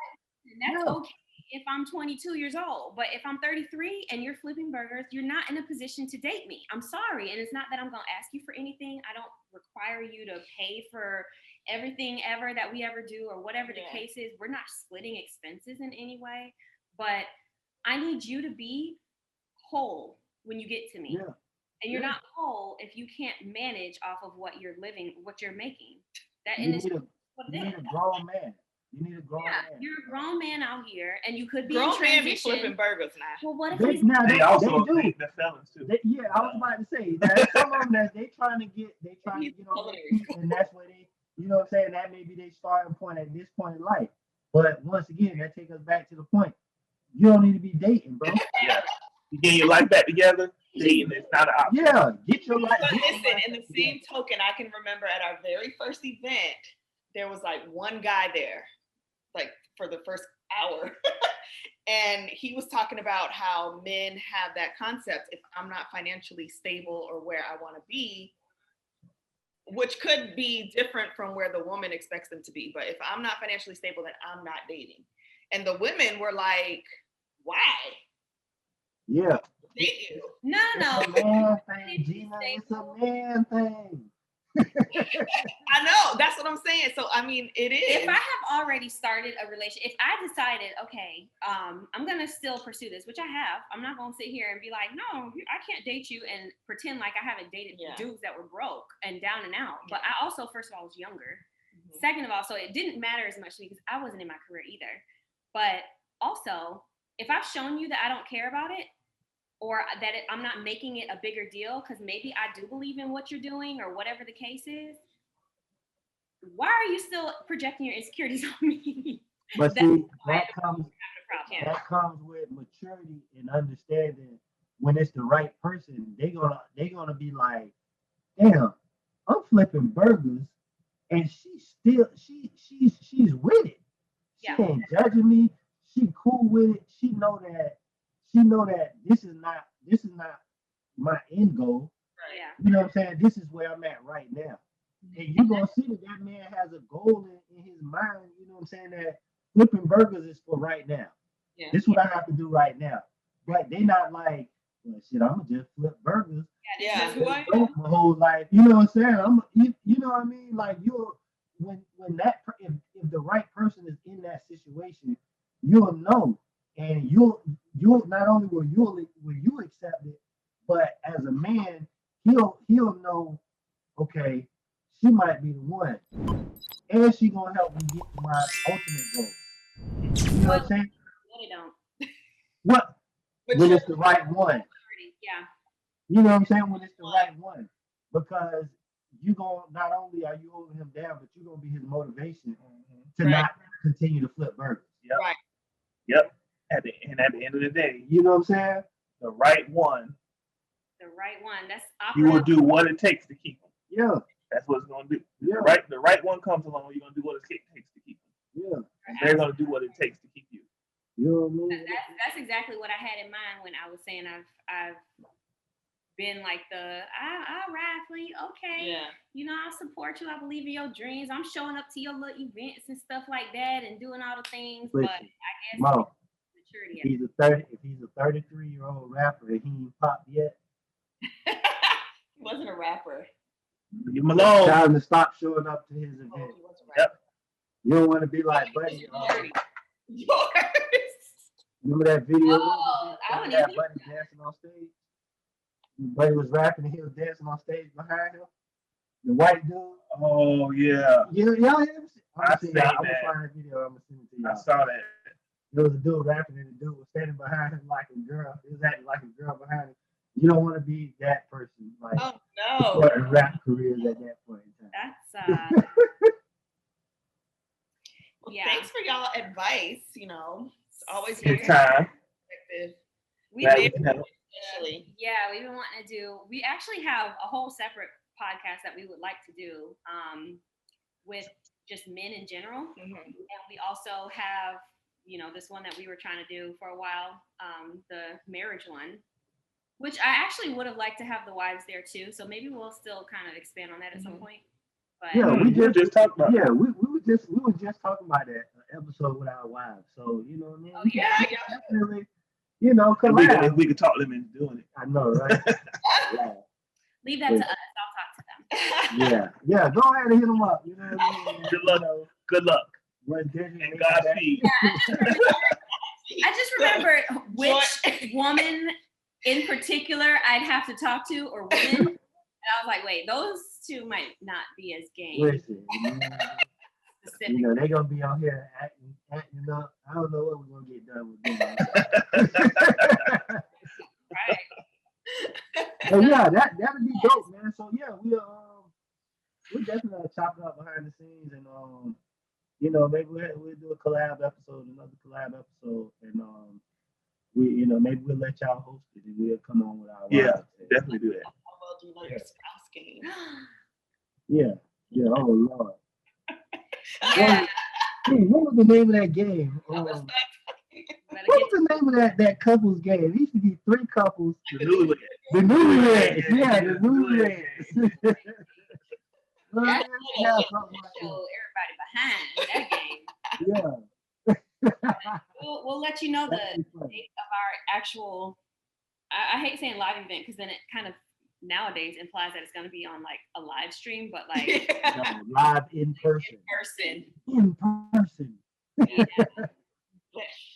And that's okay if I'm 22 years old. But if I'm 33 and you're flipping burgers, you're not in a position to date me. I'm sorry. And it's not that I'm going to ask you for anything. I don't require you to pay for everything ever that we ever do or whatever the case is. We're not splitting expenses in any way. But I need you to be whole when you get to me. Yeah. And you're not whole if you can't manage off of what you're living, what you're making. That You is need what it is. a grown man. You need a grown man. You're a grown man out here, and you could be Grown in man transition. be flipping burgers now. Well, what if They, he's now, They they also do. they're felons too. Yeah, I was about to say that some of them that they trying to get on their feet, and that's where they, you know what I'm saying, that may be their starting point at this point in life. But once again, that takes us back to the point. You don't need to be dating, bro. Yeah. You get your life back together, dating is not an option. Yeah, get your life. But get your listen, life in the back same token, I can remember at our very first event, there was like one guy there, like for the first hour. And he was talking about how men have that concept, if I'm not financially stable or where I want to be, which could be different from where the woman expects them to be. But if I'm not financially stable, then I'm not dating. And the women were like, why? Yeah. Date you. no. It's a man thing, Gina. It's a man thing. I know, that's what I'm saying. So I mean, it is. If I have already started a relationship, if I decided, okay, I'm gonna still pursue this, which I have. I'm not gonna sit here and be like, no, I can't date you and pretend like I haven't dated dudes that were broke and down and out. But I also, first of all, was younger. Mm-hmm. Second of all, so it didn't matter as much to me because I wasn't in my career either. But also, if I've shown you that I don't care about it, or that I'm not making it a bigger deal because maybe I do believe in what you're doing or whatever the case is, why are you still projecting your insecurities on me? But see, that comes with maturity and understanding when it's the right person. They're gonna be like, damn, I'm flipping burgers and she's with it. She ain't judging me. She cool with it. She know that this is not my end goal. Right. Yeah. You know what I'm saying? This is where I'm at right now. And you're gonna see that man has a goal in his mind, you know what I'm saying, that flipping burgers is for right now. Yeah. This is what I have to do right now. But they not like, well, shit, I'm gonna just flip burgers. Yeah, my whole life. You know what I'm saying? You know what I mean? Like when that if the right person is in that situation, you'll know. And you'll not only will you accept it, but as a man, he'll know, okay, she might be the one, and she gonna help me get to my ultimate goal. You know what I'm saying? No, they don't. What? When it's the right one. Yeah. You know what I'm saying? When it's the right one, because you gonna not only are you holding him down, but you're gonna be his motivation to not continue to flip burgers. Yep. Right. Yep. At the end of the day, you know what I'm saying? The right one. The right one. That's you will do what it takes to keep them. Yeah. That's what it's gonna do. Yeah. The right one comes along, you're gonna do what it takes to keep them. Yeah. And they're gonna do what it takes to keep you. You know what I mean? That's exactly what I had in mind when I was saying I've been like I'll ride for you. Okay. Yeah. You know, I'll support you. I believe in your dreams. I'm showing up to your little events and stuff like that and doing all the things. Listen, but I guess Mo, maturity. if he's a 33-year-old rapper and he ain't popped yet, he wasn't a rapper. Leave him alone. Time to stop showing up to his event. He wasn't a rapper. Yep. You don't want to be like, buddy. Yours. Remember that video? Oh, I wouldn't that even. buddy dancing on stage. Buddy was rapping and he was dancing on stage behind him. The white dude. Oh yeah. Y'all I seen that. I'm gonna find that video. I'm gonna send it to y'all. I saw that. There was a dude rapping and the dude was standing behind him like a girl. He was acting like a girl behind him. You don't want to be that person. Like, oh no. supporting rap careers at that point in time. That's Well, yeah. Thanks for y'all advice. You know, it's always Good very time. effective. we Glad did. we can help. Actually. Yeah, we've been wanting to do. We actually have a whole separate podcast that we would like to do with just men in general, Mm-hmm. and we also have, you know, this one that we were trying to do for a while, the marriage one, which I actually would have liked to have the wives there too. So maybe we'll still kind of expand on that at some point. But Yeah, we just talked about. Yeah, we were just talking about that episode with our wives. So you know what I mean? Oh, We can yeah. definitely, you know, If we could talk them into doing it. I know, right? Yeah. leave that to us. I'll talk to them. Yeah. Go ahead and hit them up. You know what I mean? Good luck. You know, Good luck. what Disney And made Godspeed. I just remember which woman in particular I'd have to talk to, or women. And I was like, wait, those two might not be as game. Listen, Specific. you know, they're gonna be out here acting up. I don't know what we're gonna get done with them. Right. But yeah, that'd be dope, man. So yeah, we definitely chop it up behind the scenes, and you know, maybe we'll do a collab episode, another collab episode, and we, you know, maybe we'll let y'all host it, and we'll come on with our wives. Definitely do that. Well, do like a spouse game. Yeah. Oh Lord. Yeah. Hey, what was the name of that game? Better What get was the name of that couples game? It used to be 3 couples. The newlyweds. The newlyweds. Yeah, the newlyweds. Well, That's yeah, to something like show everybody behind that game. that. Yeah. We'll let you know the That'd be funny. date of our actual. I hate saying live event because then it kind of nowadays implies that it's going to be on like a live stream, but like No, live in person. person. In person. Because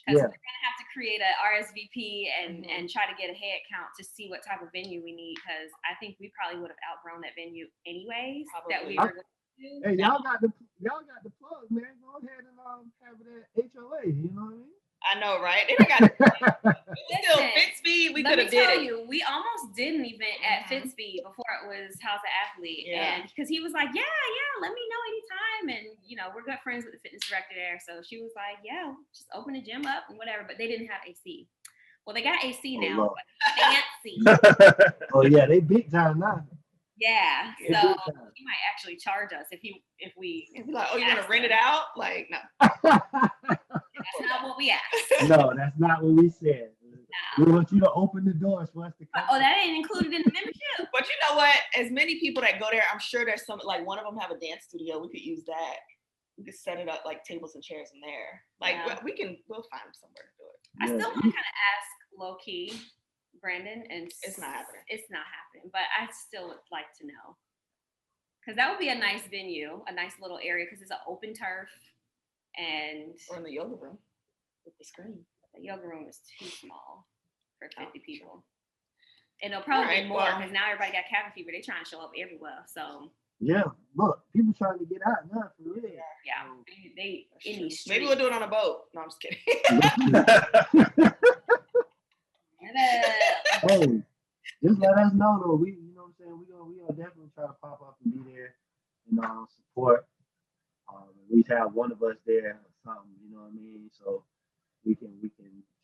Yeah. we're gonna have to create a RSVP and try to get a head count to see what type of venue we need. Because I think we probably would have outgrown that venue anyways. That we were going to do. Hey, y'all got the plug, man. Go ahead and have it at HOA. You know what I mean? I know, right? They got still Listen, Fitspeed. We Let could me have did tell it. you, we almost did an event at Fitspeed before it was House of Athlete. Yeah. And because he was like, yeah, let me know anytime. And, you know, we're good friends with the fitness director there. So she was like, yeah, just open the gym up and whatever. But they didn't have AC. Well, they got AC now, Lord. but fancy. Oh yeah, they big time now. Yeah. They So big time. he might actually charge us if we It'd be like, oh, you're gonna rent it out? Like, no. that's not what we asked. No, that's not what we said. We want you to open the doors for us to come. Oh, that ain't included in the membership. But you know what? As many people that go there, I'm sure there's some, like one of them have a dance studio. We could use that. We could set it up like tables and chairs in there. Like Yeah. we'll find somewhere to do it. I still want to kind of ask low key, Brandon, and It's not happening. It's not happening, but I still would like to know because that would be a nice venue, a nice little area because it's an open turf, and Or in the yoga room with the screen. the yoga room is too small for 50 people. And it'll probably Alright, be more well. because now everybody got cabin fever. They're trying to show up everywhere. So Yeah, look, people trying to get out now for real. yeah, they in these streets. Maybe we'll do it on a boat. No, I'm just kidding. Hey, just let us know though. We, you know what I'm saying. We gonna definitely try to pop up and be there and support. At least have one of us there or something. You know what I mean? So we can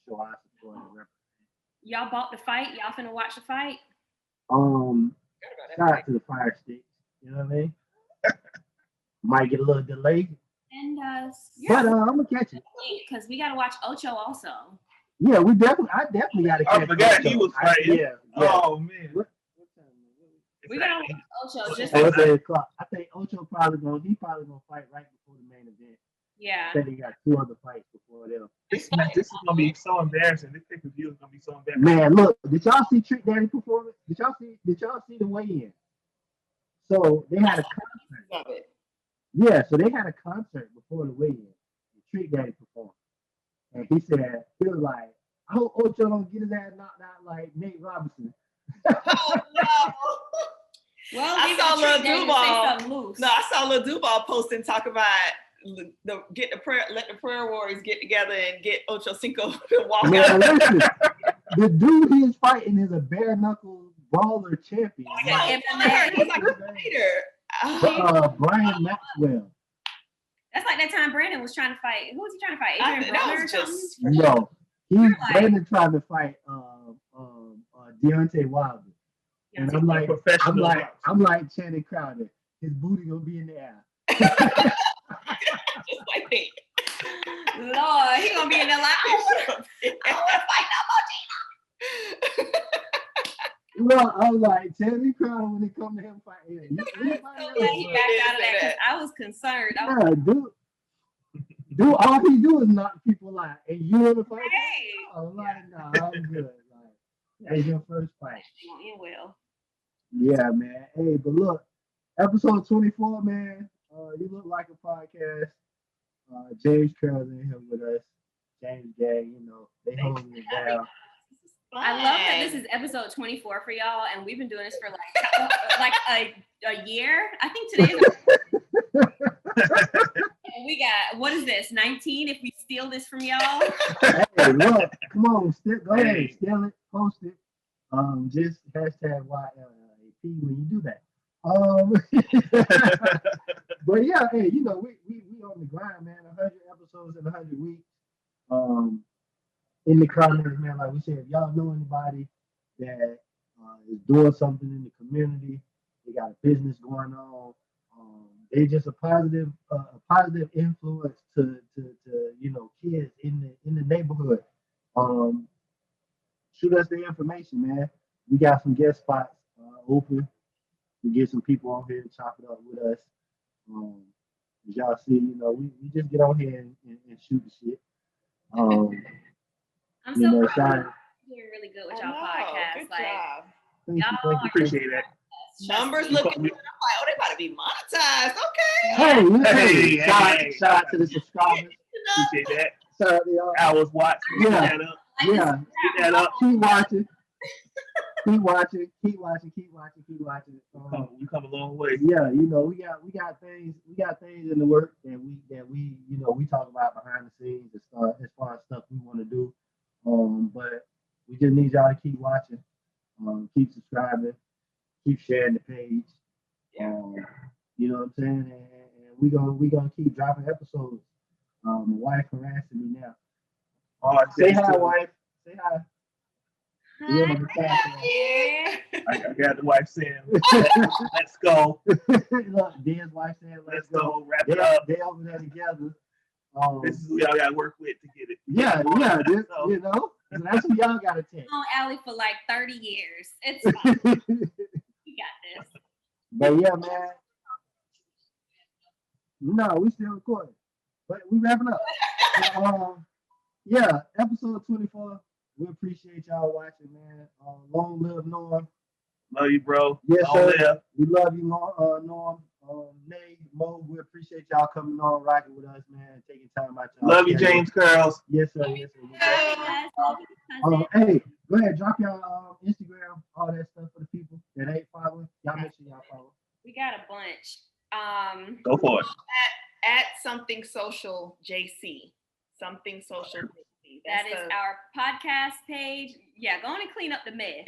show our support and represent. Y'all bought the fight. Y'all finna watch the fight. Shout out to the Fire Sticks. You know what I mean? Might get a little delay, And but I'm gonna catch it. because we gotta watch Ocho also. Yeah, I definitely gotta catch I forgot it. he was fighting. Yeah. Oh man. What We got Ocho just I think Ocho probably gonna fight right before the main event. Yeah. I think he got 2 other fights before them. This is gonna be so embarrassing. This pay-per-view is gonna be so embarrassing. Man, look, did y'all see Trick Daddy performance? Did y'all see the weigh-in? So they had a concert. Yeah, so they had a concert before the weigh-in. Trick Daddy performed. And he was like, I hope Ocho don't get his ass knocked out like Nate Robinson. Oh no. Well, I saw Lil Duval. No, I saw Lil Duval posting talk about let the prayer warriors get together and get Ocho Cinco to walk out. Listen, the dude he is fighting is a bare knuckle brawler champion. Oh, yeah, he's like a fighter. Brian Maxwell. That's like that time Brandon was trying to fight. Who was he trying to fight? Adrian Broner or something? No, Brandon trying to fight Deontay Wilder. And I'm like Channing Crowder. His booty gonna be in the air. Just like me. Lord, he gonna be in there like, I wanna fight no more. Well, I was like Channing Crowder when it come to him fighting. He backed out of that because I was concerned. Dude, all he do is knock people out, and you want to fight? Hey. I'm like, nah, I'm good. That's your first fight. You will. Yeah, man. Hey, but look, episode 24, man. You look like a podcast. James Carroll's in here with us. James Gay, they holding it down. I love that this is episode 24 for y'all, and we've been doing this for like a year. I think today is. And we got, what is this, 19? If we steal this from y'all. Hey, look, come on, go ahead, steal it, post it. Just hashtag YLLAP when you do that. But yeah, hey, we on the grind, man. 100 episodes in 100 weeks. In the comments, man, like we said, if y'all know anybody that is doing something in the community, they got a business going on, they just a positive influence to kids in the neighborhood. Shoot us the information, man. We got some guest spots open. We get some people on here to chop it up with us. As y'all see, we just get on here and shoot the shit. I'm so proud. You're really good with y'all podcast. Good job. Y'all appreciate that. Numbers looking good. I'm like, they about to be monetized. Okay. Hey, shout out to the subscribers. Appreciate that. Shout out to y'all. I was watching. Yeah. Get that up. Keep watching. Keep watching. You come a long way. Yeah, we got things in the work that we talk about behind the scenes as far as stuff we want to do. But we just need y'all to keep watching, keep subscribing, keep sharing the page. You know what I'm saying? And we gonna keep dropping episodes. My wife harassing me now. Say hi, wife. Say hi. Hi. I got the wife saying, let's go. Look, Dan's wife saying, let's go. Wrap it up. They over there together. This is who y'all got to work with to get it. Yeah. So that's who y'all got to take. On Allie for like 30 years. It's fine. We got this. But yeah, man. No, we still recording. But we wrapping up. Yeah, episode 24. We appreciate y'all watching, man. Long live Norm. Love you, bro. Yes, long sir. Live. We love you, Norm. Nay, Mo, we appreciate y'all coming on, rocking with us, man. Taking time out. Love you, James Curls. Yes, sir. Hey, go ahead. Drop your Instagram, all that stuff for the people that ain't following. Y'all make sure y'all follow. We got a bunch. Go for it. At something social JC. Something social JC. That is our podcast page. Yeah, go on and clean up the mess.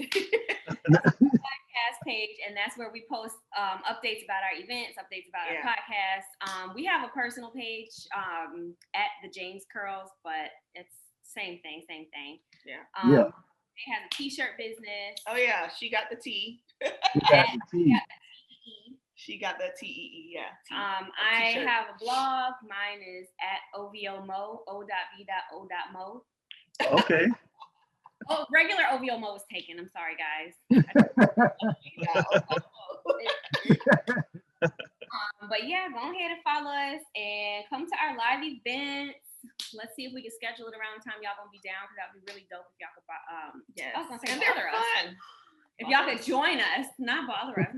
Podcast page, and that's where we post updates about our events, updates about our podcast. We have a personal page at the James Curls, but it's same thing. Yeah. It has a t-shirt business. Oh yeah, she got the T. She got the TEE, yeah. I have a blog. Mine is at OVOMO, O.V.O.mo. Okay. Oh, regular OVOMO is taken. I'm sorry, guys. But yeah, go ahead and follow us and come to our live events. Let's see if we can schedule it around the time y'all gonna be down, because that'd be really dope if y'all could. Yes. I was gonna say and bother they're us. fun. If y'all could join us, not bother us.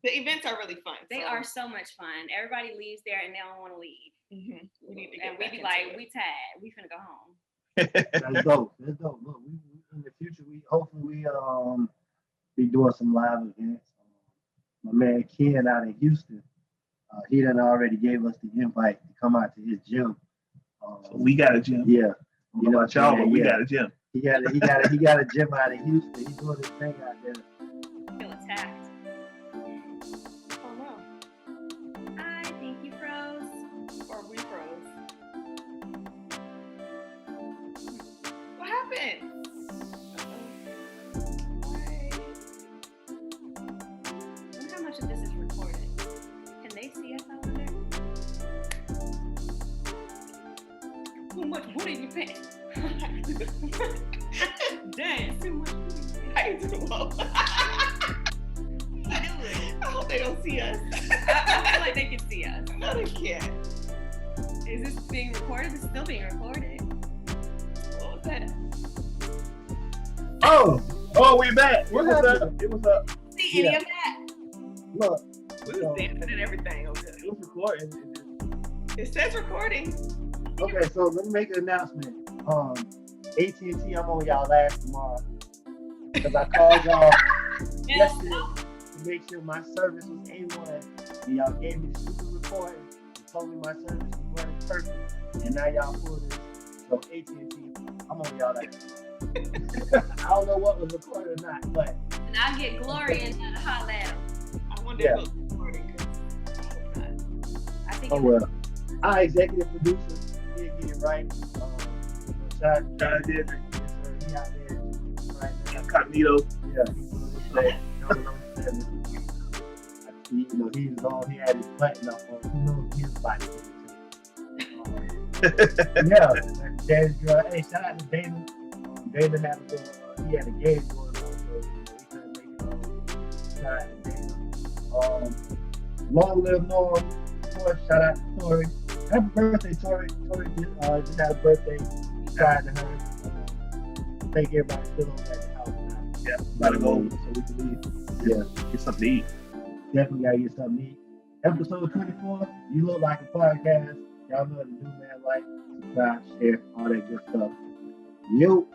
The events are really fun. They are so much fun. Everybody leaves there and they don't want to leave. Mm-hmm. We need to and we be like, we tired. We finna go home. That's dope. That's dope. Look, we in the future, hopefully be doing some live events. My man Ken out in Houston, he done already gave us the invite to come out to his gym. So we got a gym. Yeah. You know about y'all, but we got a gym. He got a gym out in Houston. He's doing his thing out there. I feel attacked. Oh no. I think you froze. Or we froze. What happened? I wonder how much of this is recorded. Can they see us over there? Too much booty you pay. Dang, too much booty. How you doing? I hope they don't see us. I feel like they can see us. No, they can't. Is this being recorded? It's still being recorded. What was that? Oh, we back. It was up. See any of that? Look. We was dancing and everything. Okay. It was recording. It says recording. Okay, so let me make an announcement. AT&T, I'm on y'all last tomorrow because I called y'all yesterday to make sure my service was A1, and y'all gave me the stupid recording and told me my service was running perfect, and now y'all pulled it. So AT&T, I'm on y'all last. I don't know what was recorded or not, but And I'll get Gloria and holla at him. I wonder if it was recording. I think oh well. Our executive producer did get it right. Shout out to Dania. He out there right now. Incognito. Yeah. You know, he was on. He had his button up on. Who knows his body? Yeah. Dad's girl. Hey, shout out to Dana. Dana had he had a game going on, so he couldn't make it. Shout out to Dana. Long live Norm. Of course, shout out to Tori. Happy birthday, Tori. Tori just had a birthday. Shout out to her. Thank everybody still on at the house now. Yeah, gotta go so we can leave. Yeah, Get something to eat. definitely gotta get something to eat. Episode 24, You Look Like a Podcast. Y'all know what to do, man. Like, subscribe, share, all that good stuff. Yo.